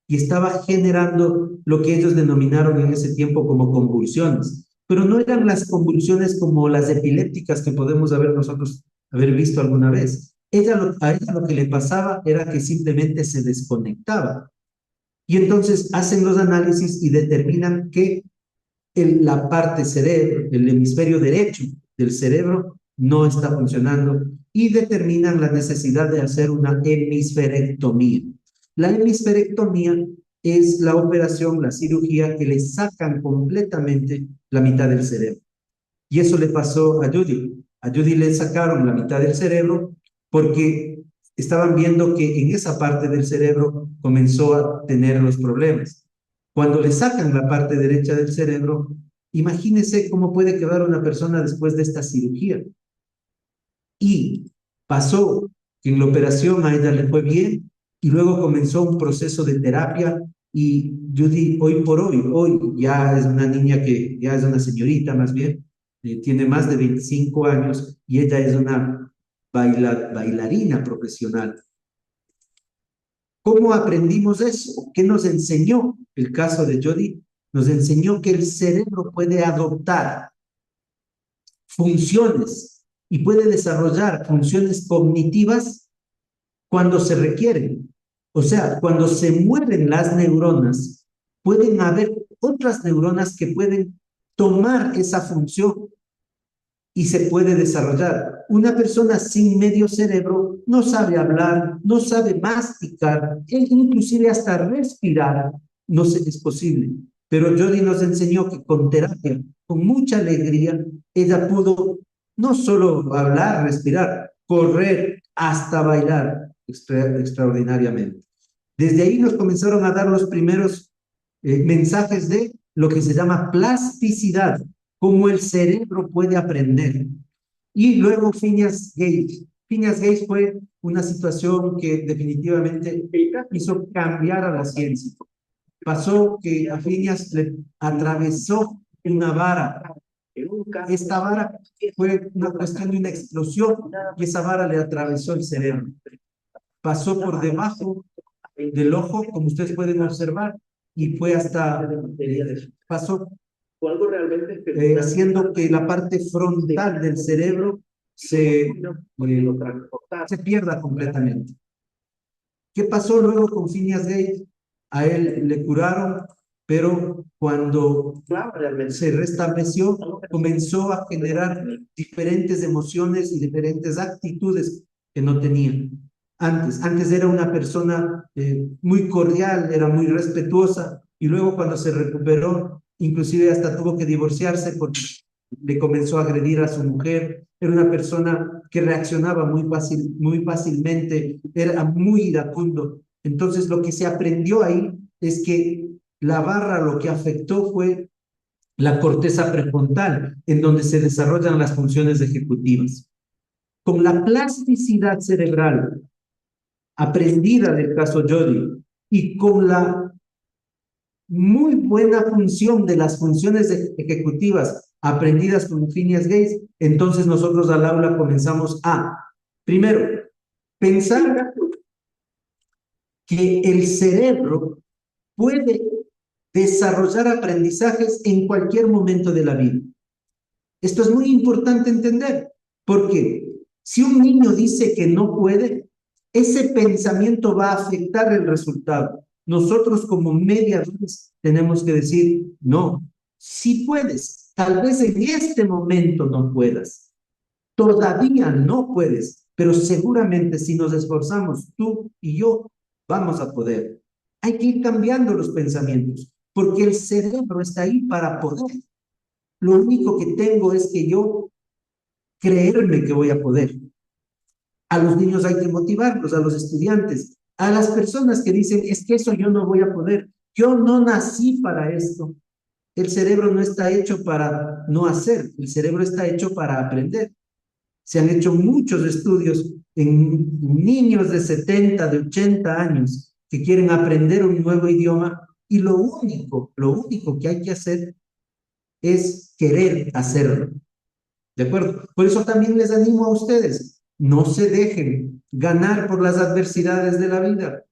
y estaba generando lo que ellos denominaron en ese tiempo como convulsiones, pero no eran las convulsiones como las epilépticas que podemos nosotros haber visto alguna vez. A ella lo que le pasaba era que simplemente se desconectaba. Y entonces hacen los análisis y determinan que la parte cerebro, el hemisferio derecho del cerebro no está funcionando y determinan la necesidad de hacer una hemisferectomía. La hemisferectomía es la operación, la cirugía que le sacan completamente la mitad del cerebro. Y eso le pasó a Judy. A Judy le sacaron la mitad del cerebro porque estaban viendo que en esa parte del cerebro comenzó a tener los problemas. Cuando le sacan la parte derecha del cerebro, imagínense cómo puede quedar una persona después de esta cirugía. Y pasó que en la operación a ella le fue bien y luego comenzó un proceso de terapia y Judy hoy por hoy ya es una niña que ya es una señorita más bien, tiene más de 25 años y ella es una bailarina profesional. ¿Cómo aprendimos eso? ¿Qué nos enseñó el caso de Judy? Nos enseñó que el cerebro puede adoptar funciones y puede desarrollar funciones cognitivas cuando se requieren. O sea, cuando se mueren las neuronas, pueden haber otras neuronas que pueden tomar esa función y se puede desarrollar. Una persona sin medio cerebro no sabe hablar, no sabe masticar, inclusive hasta respirar no es posible. Pero Judy nos enseñó que con terapia, con mucha alegría, ella pudo no solo hablar, respirar, correr, hasta bailar extraordinariamente. Desde ahí nos comenzaron a dar los primeros mensajes de lo que se llama plasticidad, cómo el cerebro puede aprender. Y luego Phineas Gage. Phineas Gage fue una situación que definitivamente hizo cambiar a la ciencia. Pasó que a Phineas le atravesó una vara. Esta vara fue una cuestión de una explosión y esa vara le atravesó el cerebro. Pasó por debajo del ojo, como ustedes pueden observar, y fue hasta, pasó haciendo que la parte frontal del cerebro se pierda completamente. ¿Qué pasó luego con Phineas Gage? A él le curaron, pero cuando se restableció, comenzó a generar diferentes emociones y diferentes actitudes que no tenía. Antes era una persona muy cordial, era muy respetuosa, y luego cuando se recuperó, inclusive hasta tuvo que divorciarse porque le comenzó a agredir a su mujer. Era una persona que reaccionaba muy fácilmente, era muy iracundo. Entonces lo que se aprendió ahí es que la barra lo que afectó fue la corteza prefrontal, en donde se desarrollan las funciones ejecutivas. Con la plasticidad cerebral aprendida del caso Judy y con la muy buena función de las funciones ejecutivas aprendidas con Phineas Gage, entonces nosotros al aula comenzamos a, primero, pensar que el cerebro puede desarrollar aprendizajes en cualquier momento de la vida. Esto es muy importante entender, porque si un niño dice que no puede, ese pensamiento va a afectar el resultado. Nosotros como mediadores tenemos que decir, no, sí puedes, tal vez en este momento no puedas, todavía no puedes, pero seguramente si nos esforzamos, tú y yo, vamos a poder. Hay que ir cambiando los pensamientos, porque el cerebro está ahí para poder. Lo único que tengo es que yo creerme que voy a poder. A los niños hay que motivarlos, a los estudiantes. A las personas que dicen, es que eso yo no voy a poder, yo no nací para esto. El cerebro no está hecho para no hacer, el cerebro está hecho para aprender. Se han hecho muchos estudios en niños de 70, de 80 años que quieren aprender un nuevo idioma y lo único que hay que hacer es querer hacerlo. ¿De acuerdo? Por eso también les animo a ustedes, no se dejen ganar por las adversidades de la vida.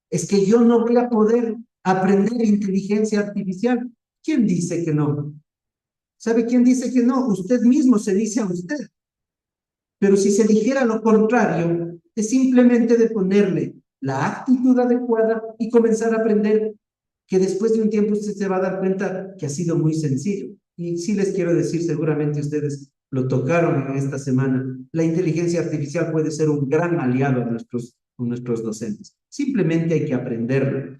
Es que yo no voy a poder aprender inteligencia artificial. ¿Quién dice que no? ¿Sabe quién dice que no? Usted mismo se dice a usted. Pero si se dijera lo contrario, es simplemente de ponerle la actitud adecuada y comenzar a aprender, que después de un tiempo usted se va a dar cuenta que ha sido muy sencillo. Y sí les quiero decir, seguramente ustedes lo tocaron en esta semana, la inteligencia artificial puede ser un gran aliado a nuestros docentes. Simplemente hay que aprenderlo.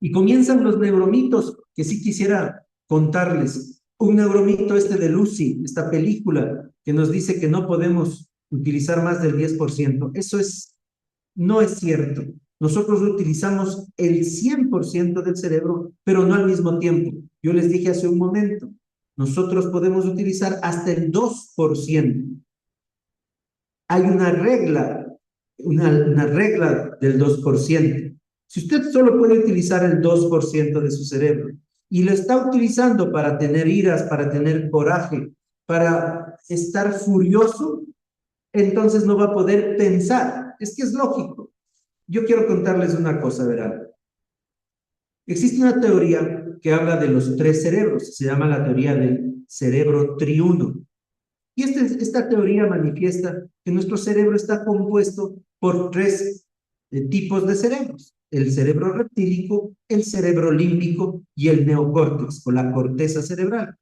Y comienzan los neuromitos, que sí quisiera contarles. Un neuromito este de Lucy, esta película, que nos dice que no podemos utilizar más del 10%. Eso no es cierto. Nosotros utilizamos el 100% del cerebro, pero no al mismo tiempo. Yo les dije hace un momento, nosotros podemos utilizar hasta el 2%. Hay una regla del 2%. Si usted solo puede utilizar el 2% de su cerebro y lo está utilizando para tener iras, para tener coraje, para estar furioso, entonces no va a poder pensar. Es que es lógico. Yo quiero contarles una cosa, verán. Existe una teoría que habla de los tres cerebros, se llama la teoría del cerebro triuno. Y esta teoría manifiesta que nuestro cerebro está compuesto por tres tipos de cerebros: el cerebro reptílico, el cerebro límbico y el neocórtex, o la corteza cerebral.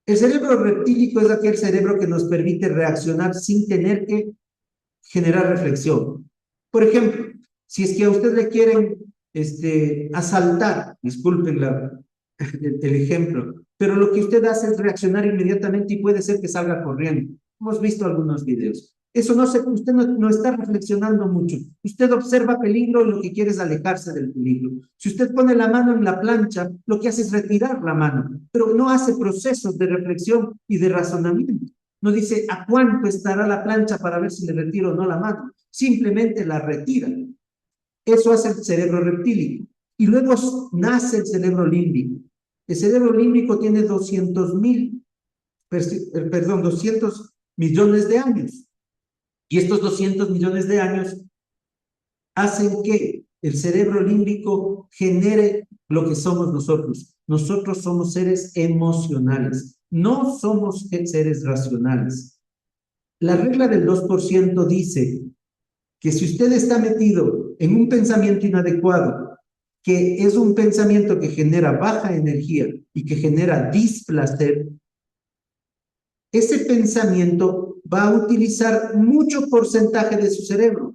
El cerebro reptílico es aquel cerebro que nos permite reaccionar sin tener que generar reflexión. Por ejemplo, si es que a usted le quieren asaltar, disculpen el ejemplo, pero lo que usted hace es reaccionar inmediatamente y puede ser que salga corriendo. Hemos visto algunos videos. Eso usted no está reflexionando mucho. Usted observa peligro y lo que quiere es alejarse del peligro. Si usted pone la mano en la plancha, lo que hace es retirar la mano, pero no hace procesos de reflexión y de razonamiento. No dice a cuánto estará la plancha para ver si le retiro o no la mano. Simplemente la retira. Eso hace el cerebro reptílico. Y luego nace el cerebro límbico. El cerebro límbico tiene 200 millones de años. Y estos 200 millones de años hacen que el cerebro límbico genere lo que somos nosotros. Nosotros somos seres emocionales, no somos seres racionales. La regla del 2% dice que si usted está metido en un pensamiento inadecuado, que es un pensamiento que genera baja energía y que genera displacer, ese pensamiento va a utilizar mucho porcentaje de su cerebro.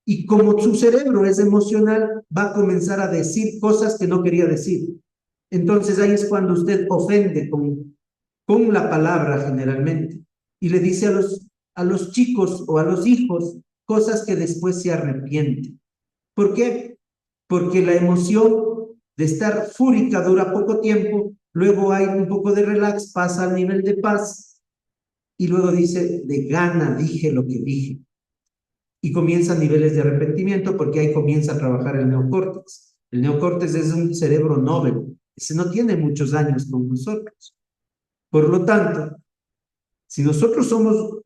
Y como su cerebro es emocional, va a comenzar a decir cosas que no quería decir. Entonces ahí es cuando usted ofende con la palabra generalmente y le dice a los chicos o a los hijos cosas que después se arrepienten. ¿Por qué? Porque la emoción de estar fúrica dura poco tiempo, luego hay un poco de relax, pasa al nivel de paz y luego dice, de gana dije lo que dije. Y comienzan niveles de arrepentimiento porque ahí comienza a trabajar el neocórtex. El neocórtex es un cerebro noble, ese no tiene muchos años con nosotros. Por lo tanto, si nosotros somos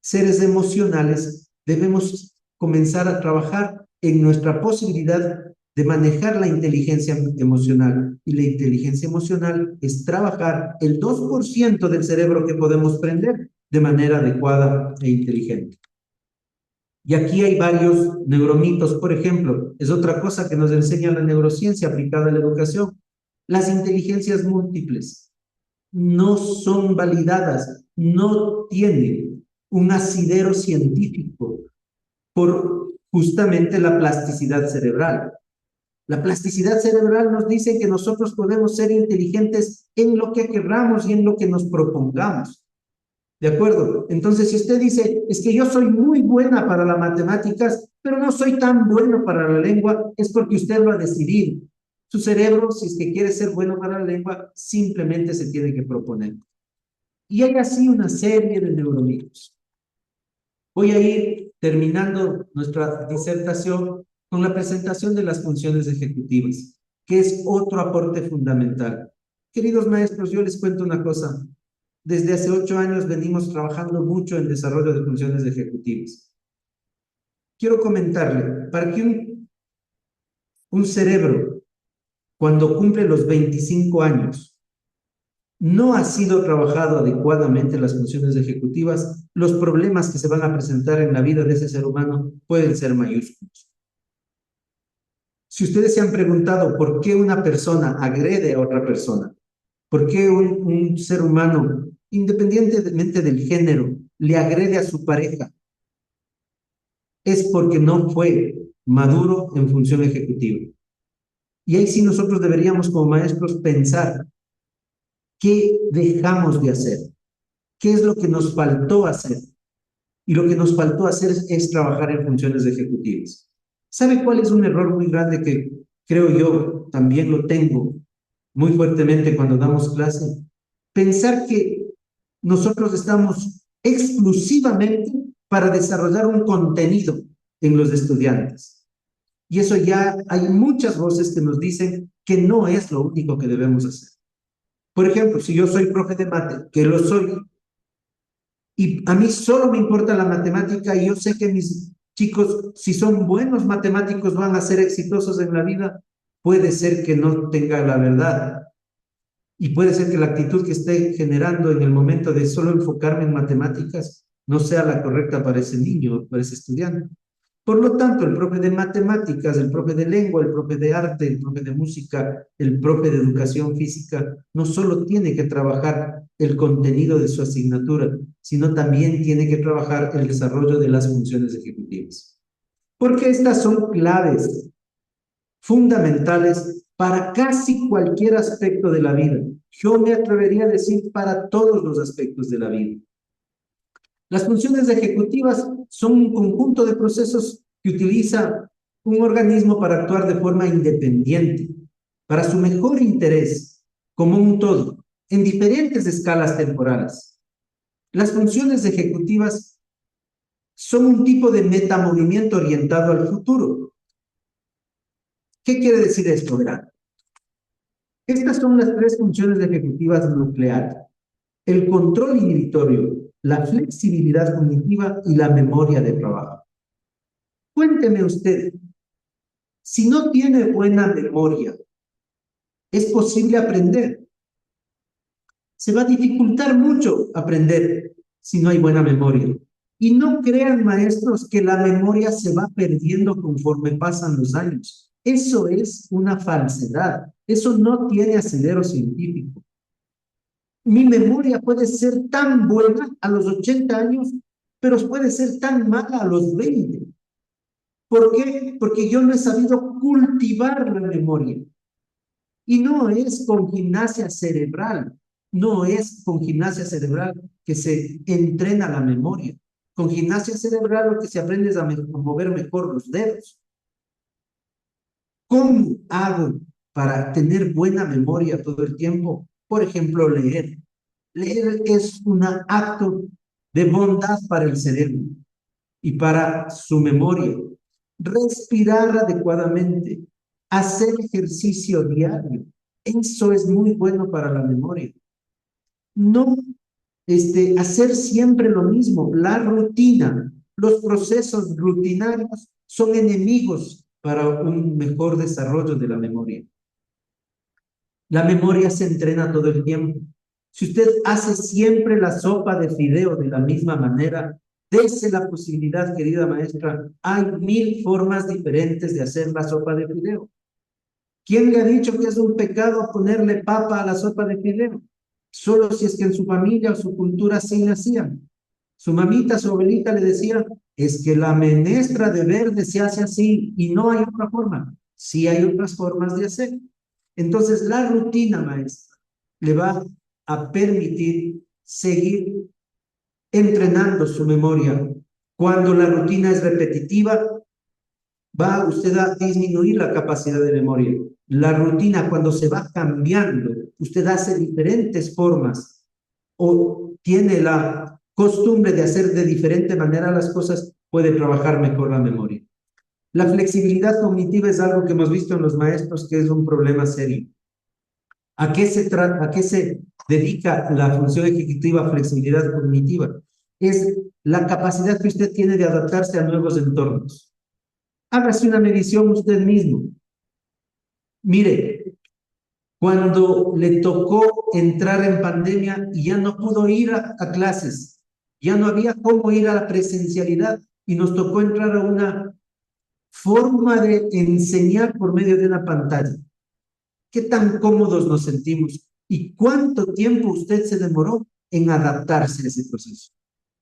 seres emocionales, debemos comenzar a trabajar en nuestra posibilidad de manejar la inteligencia emocional. Y la inteligencia emocional es trabajar el 2% del cerebro que podemos prender de manera adecuada e inteligente. Y aquí hay varios neuromitos, por ejemplo, es otra cosa que nos enseña la neurociencia aplicada a la educación. Las inteligencias múltiples no son validadas, no tienen un asidero científico por justamente la plasticidad cerebral. La plasticidad cerebral nos dice que nosotros podemos ser inteligentes en lo que querramos y en lo que nos propongamos. ¿De acuerdo? Entonces, si usted dice, es que yo soy muy buena para las matemáticas, pero no soy tan bueno para la lengua, es porque usted lo ha decidido. Su cerebro, si es que quiere ser bueno para la lengua, simplemente se tiene que proponer. Y hay así una serie de neuromitos. Voy a ir terminando nuestra disertación con la presentación de las funciones ejecutivas, que es otro aporte fundamental. Queridos maestros, yo les cuento una cosa. Desde hace 8 años venimos trabajando mucho en desarrollo de funciones ejecutivas. Quiero comentarle, para que un cerebro, cuando cumple los 25 años, no ha sido trabajado adecuadamente las funciones ejecutivas, los problemas que se van a presentar en la vida de ese ser humano pueden ser mayúsculos. Si ustedes se han preguntado por qué una persona agrede a otra persona, por qué un ser humano, independientemente del género, le agrede a su pareja, es porque no fue maduro en función ejecutiva. Y ahí sí nosotros deberíamos como maestros pensar qué dejamos de hacer, qué es lo que nos faltó hacer. Y lo que nos faltó hacer es trabajar en funciones ejecutivas. ¿Sabe cuál es un error muy grande que creo yo también lo tengo muy fuertemente cuando damos clase? Pensar que nosotros estamos exclusivamente para desarrollar un contenido en los estudiantes. Y eso ya hay muchas voces que nos dicen que no es lo único que debemos hacer. Por ejemplo, si yo soy profe de mate, que lo soy, y a mí solo me importa la matemática y yo sé que mis chicos, si son buenos matemáticos, van a ser exitosos en la vida, puede ser que no tenga la verdad. Y puede ser que la actitud que esté generando en el momento de solo enfocarme en matemáticas no sea la correcta para ese niño, para ese estudiante. Por lo tanto, el profe de matemáticas, el profe de lengua, el profe de arte, el profe de música, el profe de educación física, no solo tiene que trabajar el contenido de su asignatura, sino también tiene que trabajar el desarrollo de las funciones ejecutivas. Porque estas son claves fundamentales para casi cualquier aspecto de la vida. Yo me atrevería a decir para todos los aspectos de la vida. Las funciones ejecutivas son un conjunto de procesos que utiliza un organismo para actuar de forma independiente, para su mejor interés, como un todo, en diferentes escalas temporales. Las funciones ejecutivas son un tipo de metamovimiento orientado al futuro. ¿Qué quiere decir esto? Verán. Estas son las 3 funciones ejecutivas nucleares: el control inhibitorio, la flexibilidad cognitiva y la memoria de trabajo. Cuénteme usted, si no tiene buena memoria, ¿es posible aprender? Se va a dificultar mucho aprender si no hay buena memoria. Y no crean, maestros, que la memoria se va perdiendo conforme pasan los años. Eso es una falsedad. Eso no tiene asidero científico. Mi memoria puede ser tan buena a los 80 años, pero puede ser tan mala a los 20. ¿Por qué? Porque yo no he sabido cultivar la memoria. Y no es con gimnasia cerebral, no es con gimnasia cerebral que se entrena la memoria. Con gimnasia cerebral lo que se aprende es a mover mejor los dedos. ¿Cómo hago para tener buena memoria todo el tiempo? Por ejemplo, leer. Leer es un acto de bondad para el cerebro y para su memoria. Respirar adecuadamente, hacer ejercicio diario, eso es muy bueno para la memoria. No hacer siempre lo mismo, la rutina, los procesos rutinarios son enemigos para un mejor desarrollo de la memoria. La memoria se entrena todo el tiempo. Si usted hace siempre la sopa de fideo de la misma manera, dése la posibilidad, querida maestra, hay 1000 formas diferentes de hacer la sopa de fideo. ¿Quién le ha dicho que es un pecado ponerle papa a la sopa de fideo? Solo si es que en su familia o su cultura así le hacían. Su mamita, su abuelita le decía, es que la menestra de verde se hace así y no hay otra forma. Sí hay otras formas de hacer. Entonces, la rutina, maestra, le va a permitir seguir entrenando su memoria. Cuando la rutina es repetitiva, va usted a disminuir la capacidad de memoria. La rutina, cuando se va cambiando, usted hace diferentes formas o tiene la costumbre de hacer de diferente manera las cosas, puede trabajar mejor la memoria. La flexibilidad cognitiva es algo que hemos visto en los maestros que es un problema serio. ¿A qué se dedica la función ejecutiva flexibilidad cognitiva? Es la capacidad que usted tiene de adaptarse a nuevos entornos. Hágase una medición usted mismo. Mire, cuando le tocó entrar en pandemia y ya no pudo ir a clases, ya no había cómo ir a la presencialidad y nos tocó entrar a una forma de enseñar por medio de una pantalla. ¿Qué tan cómodos nos sentimos? ¿Y cuánto tiempo usted se demoró en adaptarse a ese proceso?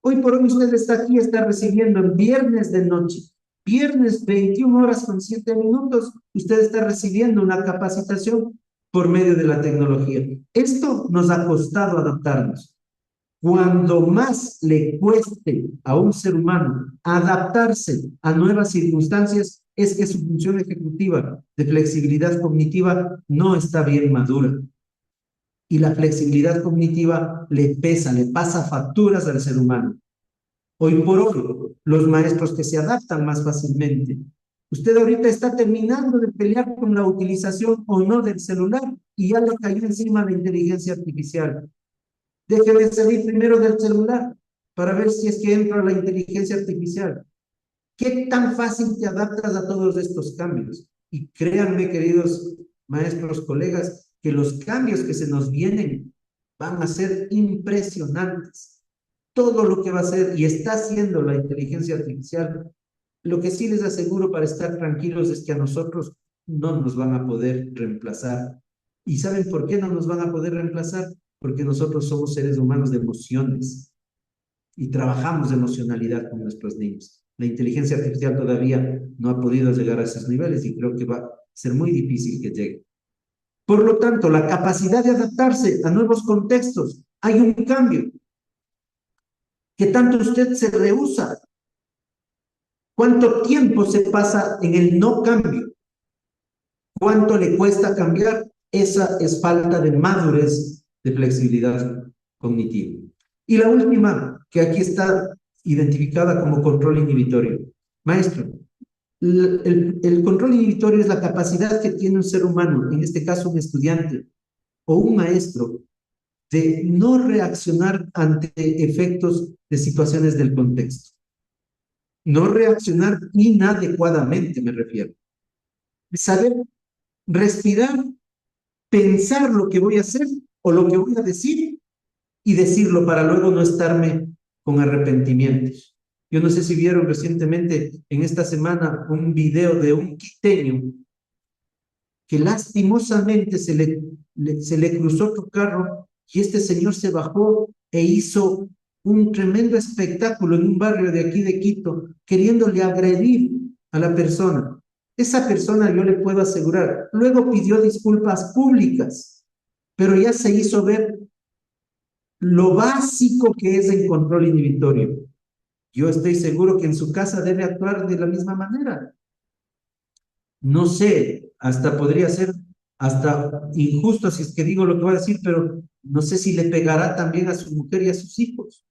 Hoy por hoy usted está aquí, está recibiendo en viernes de noche, viernes 21 horas con 7 minutos, usted está recibiendo una capacitación por medio de la tecnología. Esto nos ha costado adaptarnos. Cuando más le cueste a un ser humano adaptarse a nuevas circunstancias, es que su función ejecutiva de flexibilidad cognitiva no está bien madura. Y la flexibilidad cognitiva le pesa, le pasa facturas al ser humano. Hoy por hoy, los maestros que se adaptan más fácilmente. Usted ahorita está terminando de pelear con la utilización o no del celular y ya le cayó encima la inteligencia artificial. Deje de salir primero del celular para ver si es que entra la inteligencia artificial. ¿Qué tan fácil te adaptas a todos estos cambios? Y créanme, queridos maestros, colegas, que los cambios que se nos vienen van a ser impresionantes. Todo lo que va a hacer y está haciendo la inteligencia artificial, lo que sí les aseguro para estar tranquilos es que a nosotros no nos van a poder reemplazar. ¿Y saben por qué no nos van a poder reemplazar? Porque nosotros somos seres humanos de emociones y trabajamos de emocionalidad con nuestros niños. La inteligencia artificial todavía no ha podido llegar a esos niveles y creo que va a ser muy difícil que llegue. Por lo tanto, la capacidad de adaptarse a nuevos contextos, hay un cambio. ¿Qué tanto usted se rehúsa? ¿Cuánto tiempo se pasa en el no cambio? ¿Cuánto le cuesta cambiar? Esa es falta de madurez de flexibilidad cognitiva. Y la última, que aquí está identificada como control inhibitorio. Maestro, el control inhibitorio es la capacidad que tiene un ser humano, en este caso un estudiante o un maestro, de no reaccionar ante efectos de situaciones del contexto. No reaccionar inadecuadamente, me refiero. Saber respirar, pensar lo que voy a hacer o lo que voy a decir y decirlo para luego no estarme con arrepentimientos. Yo no sé si vieron recientemente en esta semana un video de un quiteño que lastimosamente se le cruzó otro carro y este señor se bajó e hizo un tremendo espectáculo en un barrio de aquí de Quito, queriéndole agredir a la persona. Esa persona, yo le puedo asegurar, luego pidió disculpas públicas, pero ya se hizo ver lo básico que es el control inhibitorio. Yo estoy seguro que en su casa debe actuar de la misma manera. No sé, hasta podría ser hasta injusto si es que digo lo que voy a decir, pero no sé si le pegará también a su mujer y a sus hijos.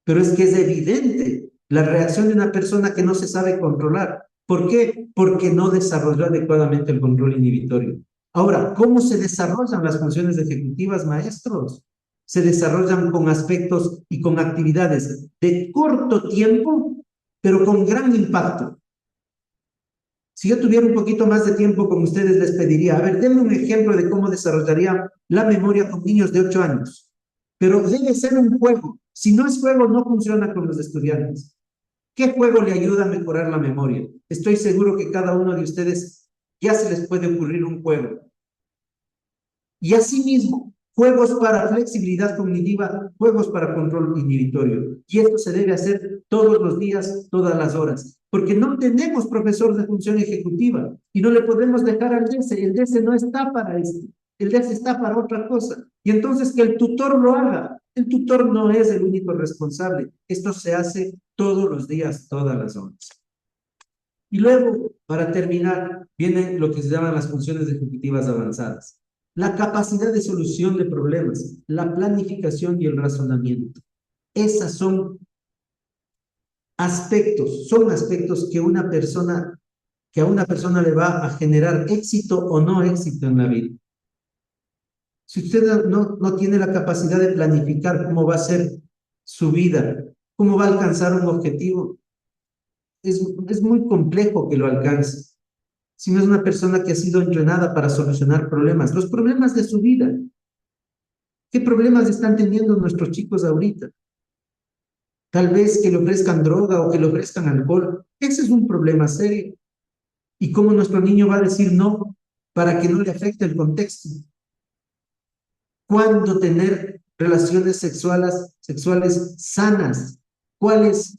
Pero es que es evidente la reacción de una persona que no se sabe controlar. ¿Por qué? Porque no desarrolló adecuadamente el control inhibitorio. Ahora, ¿cómo se desarrollan las funciones ejecutivas, maestros? Se desarrollan con aspectos y con actividades de corto tiempo, pero con gran impacto. Si yo tuviera un poquito más de tiempo con ustedes, les pediría, a ver, denme un ejemplo de cómo desarrollaría la memoria con niños de 8 años. Pero debe ser un juego. Si no es juego, no funciona con los estudiantes. ¿Qué juego le ayuda a mejorar la memoria? Estoy seguro que cada uno de ustedes ya se les puede ocurrir un juego. Y asimismo, juegos para flexibilidad cognitiva, juegos para control inhibitorio. Y esto se debe hacer todos los días, todas las horas. Porque no tenemos profesor de función ejecutiva y no le podemos dejar al DESE. El DESE no está para esto. El DESE está para otra cosa. Y entonces que el tutor lo haga. El tutor no es el único responsable. Esto se hace todos los días, todas las horas. Y luego, para terminar, vienen lo que se llaman las funciones ejecutivas avanzadas. La capacidad de solución de problemas, la planificación y el razonamiento. Esas son aspectos que a una persona le va a generar éxito o no éxito en la vida. Si usted no tiene la capacidad de planificar cómo va a ser su vida, cómo va a alcanzar un objetivo, es muy complejo que lo alcance. Si no es una persona que ha sido entrenada para solucionar problemas, los problemas de su vida. ¿Qué problemas están teniendo nuestros chicos ahorita? Tal vez que le ofrezcan droga o que le ofrezcan alcohol. Ese es un problema serio. ¿Y cómo nuestro niño va a decir no para que no le afecte el contexto? ¿Cuándo tener relaciones sexuales sanas? ¿Cuáles?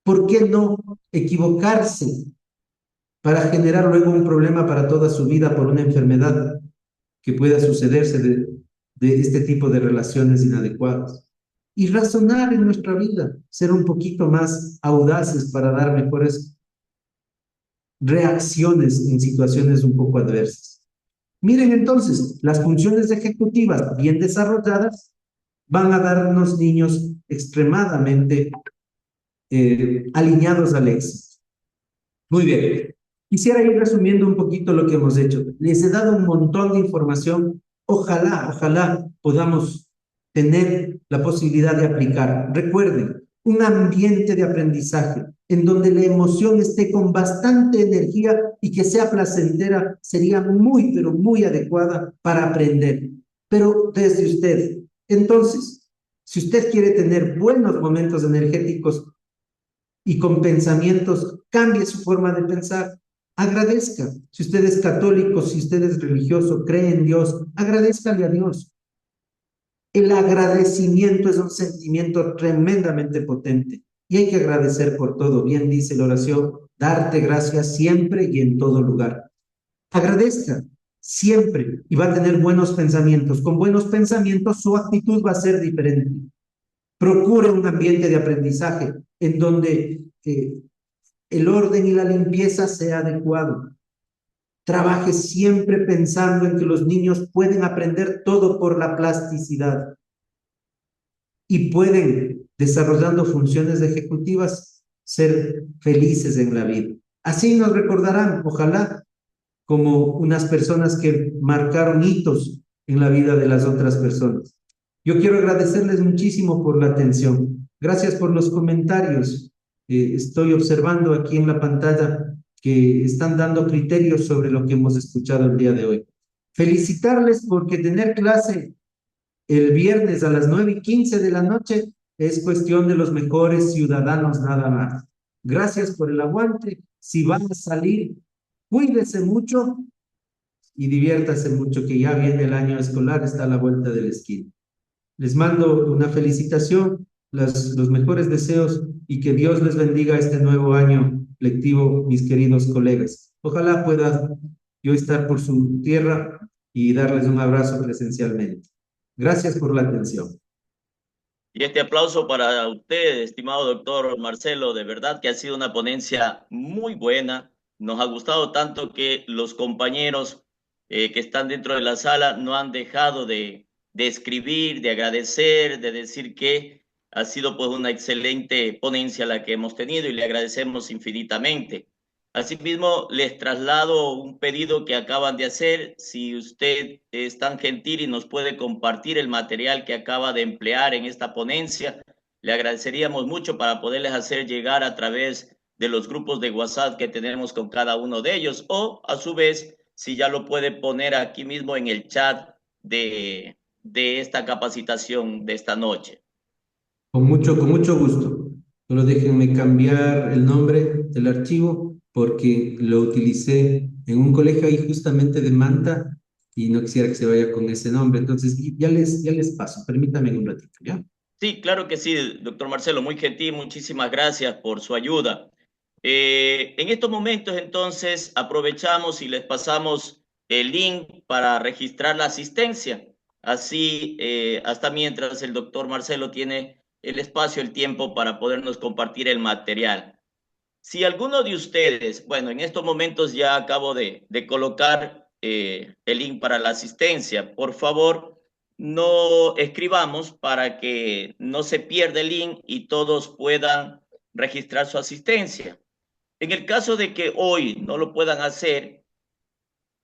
¿Por qué no equivocarse para generar luego un problema para toda su vida por una enfermedad que pueda sucederse de este tipo de relaciones inadecuadas? Y razonar en nuestra vida, ser un poquito más audaces para dar mejores reacciones en situaciones un poco adversas. Miren entonces, las funciones ejecutivas bien desarrolladas van a darnos niños extremadamente alineados al éxito. Muy bien. Quisiera ir resumiendo un poquito lo que hemos hecho. Les he dado un montón de información. Ojalá podamos tener la posibilidad de aplicar. Recuerden, un ambiente de aprendizaje en donde la emoción esté con bastante energía y que sea placentera sería muy, pero muy adecuada para aprender. Pero desde usted. Entonces, si usted quiere tener buenos momentos energéticos y con pensamientos, cambie su forma de pensar, agradezca. Si usted es católico, si usted es religioso, cree en Dios, agradézcale a Dios. El agradecimiento es un sentimiento tremendamente potente y hay que agradecer por todo. Bien dice la oración, darte gracias siempre y en todo lugar. Agradezca siempre y va a tener buenos pensamientos. Con buenos pensamientos su actitud va a ser diferente. Procure un ambiente de aprendizaje en donde el orden y la limpieza sea adecuado. Trabaje siempre pensando en que los niños pueden aprender todo por la plasticidad y pueden, desarrollando funciones ejecutivas, ser felices en la vida. Así nos recordarán, ojalá, como unas personas que marcaron hitos en la vida de las otras personas. Yo quiero agradecerles muchísimo por la atención. Gracias por los comentarios. Estoy observando aquí en la pantalla que están dando criterios sobre lo que hemos escuchado el día de hoy. Felicitarles porque tener clase el viernes a las 9:15 de la noche es cuestión de los mejores ciudadanos nada más. Gracias por el aguante. Si van a salir, cuídese mucho y diviértase mucho, que ya viene el año escolar, está a la vuelta de la esquina. Les mando una felicitación, los mejores deseos y que Dios les bendiga este nuevo año lectivo, mis queridos colegas. Ojalá pueda yo estar por su tierra y darles un abrazo presencialmente. Gracias por la atención. Y este aplauso para usted, estimado doctor Marcelo, de verdad que ha sido una ponencia muy buena. Nos ha gustado tanto que los compañeros que están dentro de la sala no han dejado de escribir, de agradecer, de decir que ha sido pues una excelente ponencia la que hemos tenido y le agradecemos infinitamente. Asimismo, les traslado un pedido que acaban de hacer. Si usted es tan gentil y nos puede compartir el material que acaba de emplear en esta ponencia, le agradeceríamos mucho para poderles hacer llegar a través de los grupos de WhatsApp que tenemos con cada uno de ellos, o a su vez, si ya lo puede poner aquí mismo en el chat de esta capacitación de esta noche. Con mucho gusto. Solo déjenme cambiar el nombre del archivo porque lo utilicé en un colegio ahí justamente de Manta y no quisiera que se vaya con ese nombre. Entonces, ya les paso. Permítame un ratito, ¿ya? Sí, claro que sí, doctor Marcelo, muy gentil, muchísimas gracias por su ayuda. En estos momentos, entonces, aprovechamos y les pasamos el link para registrar la asistencia. Así, hasta mientras el doctor Marcelo tiene el espacio, el tiempo para podernos compartir el material. Si alguno de ustedes, bueno, en estos momentos ya acabo de colocar el link para la asistencia, por favor, no escribamos para que no se pierda el link y todos puedan registrar su asistencia. En el caso de que hoy no lo puedan hacer,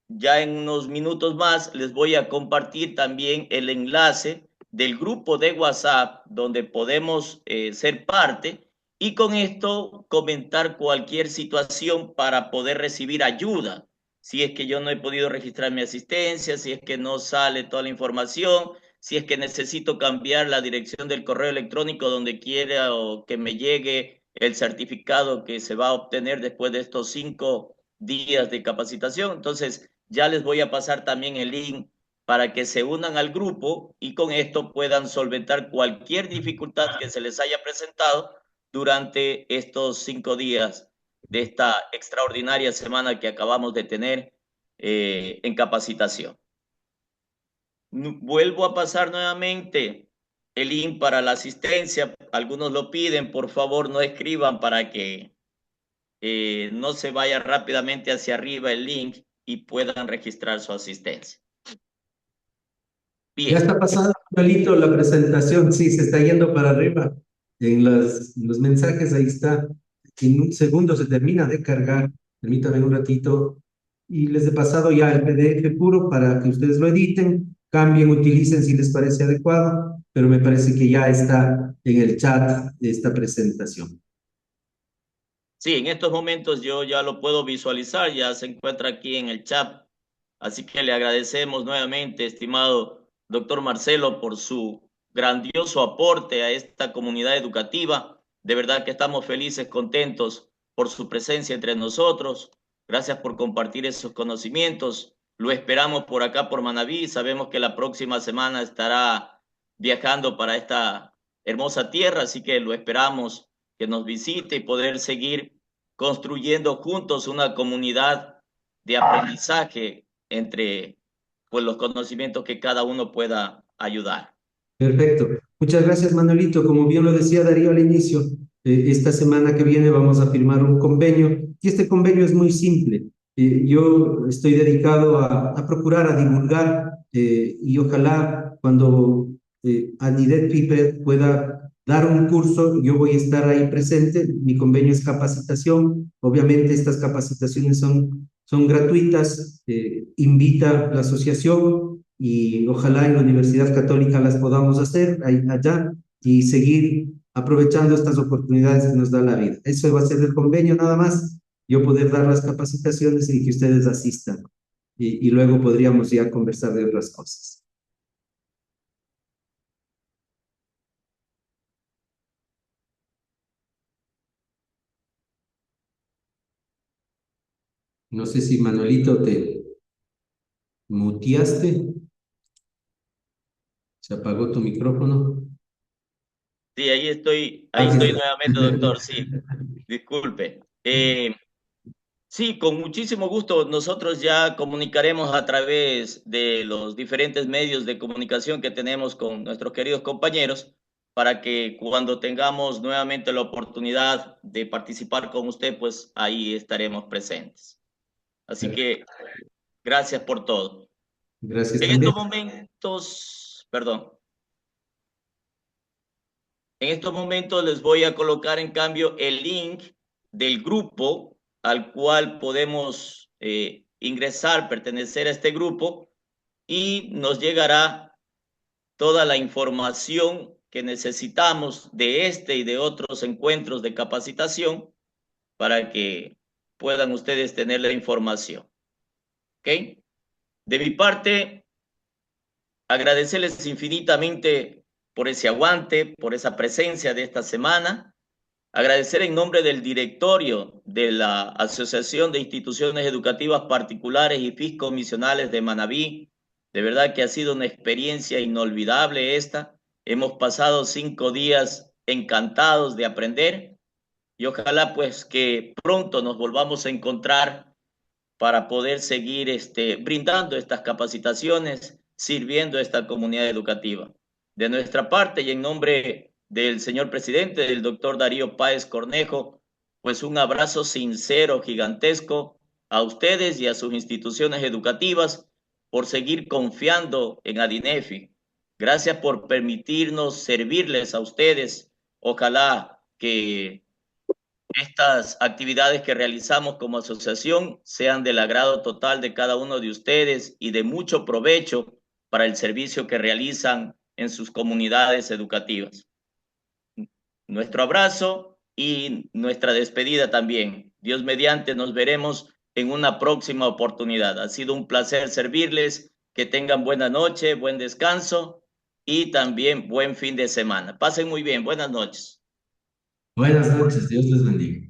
ya en unos minutos más les voy a compartir también el enlace del grupo de WhatsApp donde podemos ser parte y con esto comentar cualquier situación para poder recibir ayuda. Si es que yo no he podido registrar mi asistencia, si es que no sale toda la información, si es que necesito cambiar la dirección del correo electrónico donde quiera o que me llegue el certificado que se va a obtener después de estos 5 días de capacitación. Entonces, ya les voy a pasar también el link para que se unan al grupo y con esto puedan solventar cualquier dificultad que se les haya presentado durante estos 5 días de esta extraordinaria semana que acabamos de tener en capacitación. Vuelvo a pasar nuevamente el link para la asistencia. Algunos lo piden, por favor no escriban para que no se vaya rápidamente hacia arriba el link y puedan registrar su asistencia. Ya Bien. está pasando, Manuelito, la presentación. Sí, se está yendo para arriba. En los mensajes, ahí está. En un segundo se termina de cargar. Permítanme un ratito. Y les he pasado ya el PDF puro para que ustedes lo editen, cambien, utilicen si les parece adecuado, pero me parece que ya está en el chat esta presentación. Sí, en estos momentos yo ya lo puedo visualizar, ya se encuentra aquí en el chat. Así que le agradecemos nuevamente, estimado doctor Marcelo, por su grandioso aporte a esta comunidad educativa. De verdad que estamos felices, contentos por su presencia entre nosotros. Gracias por compartir esos conocimientos. Lo esperamos por acá, por Manabí. Sabemos que la próxima semana estará viajando para esta hermosa tierra, así que lo esperamos que nos visite y poder seguir construyendo juntos una comunidad de aprendizaje entre pues, los conocimientos que cada uno pueda ayudar. Perfecto. Muchas gracias, Manuelito. Como bien lo decía Darío al inicio, esta semana que viene vamos a firmar un convenio y este convenio es muy simple. Yo estoy dedicado a procurar, a divulgar y ojalá cuando Anidet Piper pueda dar un curso, yo voy a estar ahí presente. Mi convenio es capacitación. Obviamente estas capacitaciones son gratuitas. Invita la asociación y ojalá en la Universidad Católica las podamos hacer allá y seguir aprovechando estas oportunidades que nos da la vida. Eso va a ser el convenio nada más, yo poder dar las capacitaciones y que ustedes asistan. Y luego podríamos ya conversar de otras cosas. No sé si Manuelito te muteaste, se apagó tu micrófono. Sí, ahí estoy Aquí está. nuevamente, doctor, sí, disculpe. Sí, con muchísimo gusto. Nosotros ya comunicaremos a través de los diferentes medios de comunicación que tenemos con nuestros queridos compañeros para que cuando tengamos nuevamente la oportunidad de participar con usted, pues ahí estaremos presentes. Así que gracias por todo. Gracias En también. estos momentos, perdón, en estos momentos les voy a colocar en cambio el link del grupo al cual podemos ingresar, pertenecer a este grupo y nos llegará toda la información que necesitamos de este y de otros encuentros de capacitación para que puedan ustedes tener la información. ¿Ok? De mi parte, agradecerles infinitamente por ese aguante, por esa presencia de esta semana. Agradecer en nombre del directorio de la Asociación de Instituciones Educativas Particulares y Fiscomisionales de Manabí. De verdad que ha sido una experiencia inolvidable esta. Hemos pasado 5 días encantados de aprender y ojalá pues que pronto nos volvamos a encontrar para poder seguir brindando estas capacitaciones, sirviendo a esta comunidad educativa. De nuestra parte y en nombre del señor presidente, del doctor Darío Páez Cornejo, pues un abrazo sincero, gigantesco a ustedes y a sus instituciones educativas por seguir confiando en Adinefi. Gracias por permitirnos servirles a ustedes. Ojalá que estas actividades que realizamos como asociación sean del agrado total de cada uno de ustedes y de mucho provecho para el servicio que realizan en sus comunidades educativas. Nuestro abrazo y nuestra despedida también. Dios mediante, nos veremos en una próxima oportunidad. Ha sido un placer servirles. Que tengan buena noche, buen descanso y también buen fin de semana. Pasen muy bien. Buenas noches. Buenas noches, Dios les bendiga.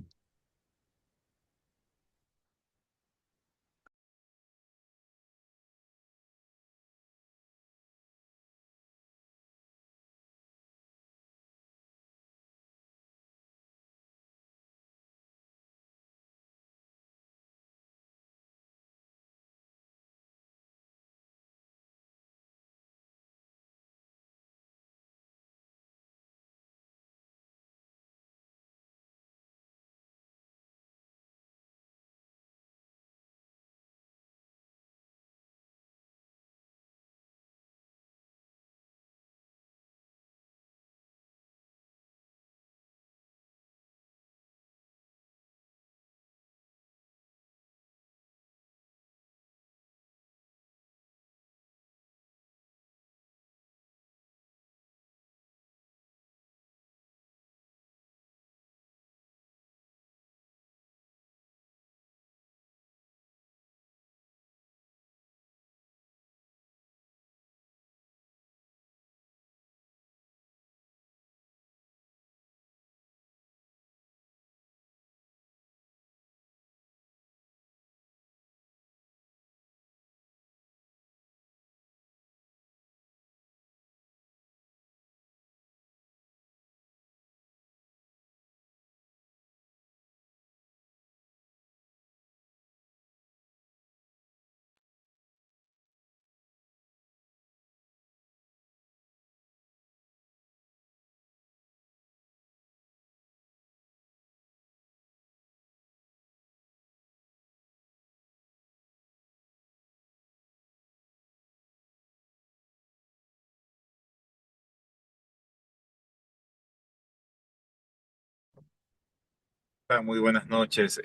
Muy buenas noches.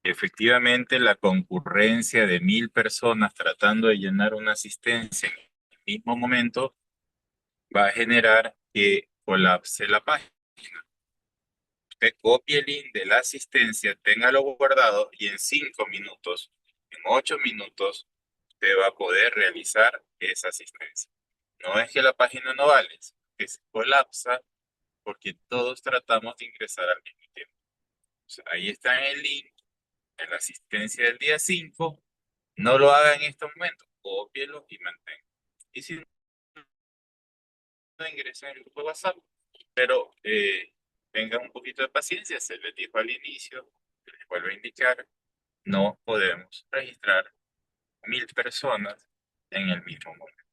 Efectivamente, la concurrencia de 1000 personas tratando de llenar una asistencia en el mismo momento va a generar que colapse la página. Usted copie el link de la asistencia, téngalo guardado y en 5 minutos, en 8 minutos, usted va a poder realizar esa asistencia. No es que la página no vale, es que se colapsa porque todos tratamos de ingresar al mismo tiempo. O sea, ahí está en el link, en la asistencia del día 5. No lo haga en este momento, cópielo y mantenga. Y si no, ingresa en el grupo de WhatsApp, pero tengan un poquito de paciencia, se les dijo al inicio, se les vuelvo a indicar, no podemos registrar 1000 personas en el mismo momento.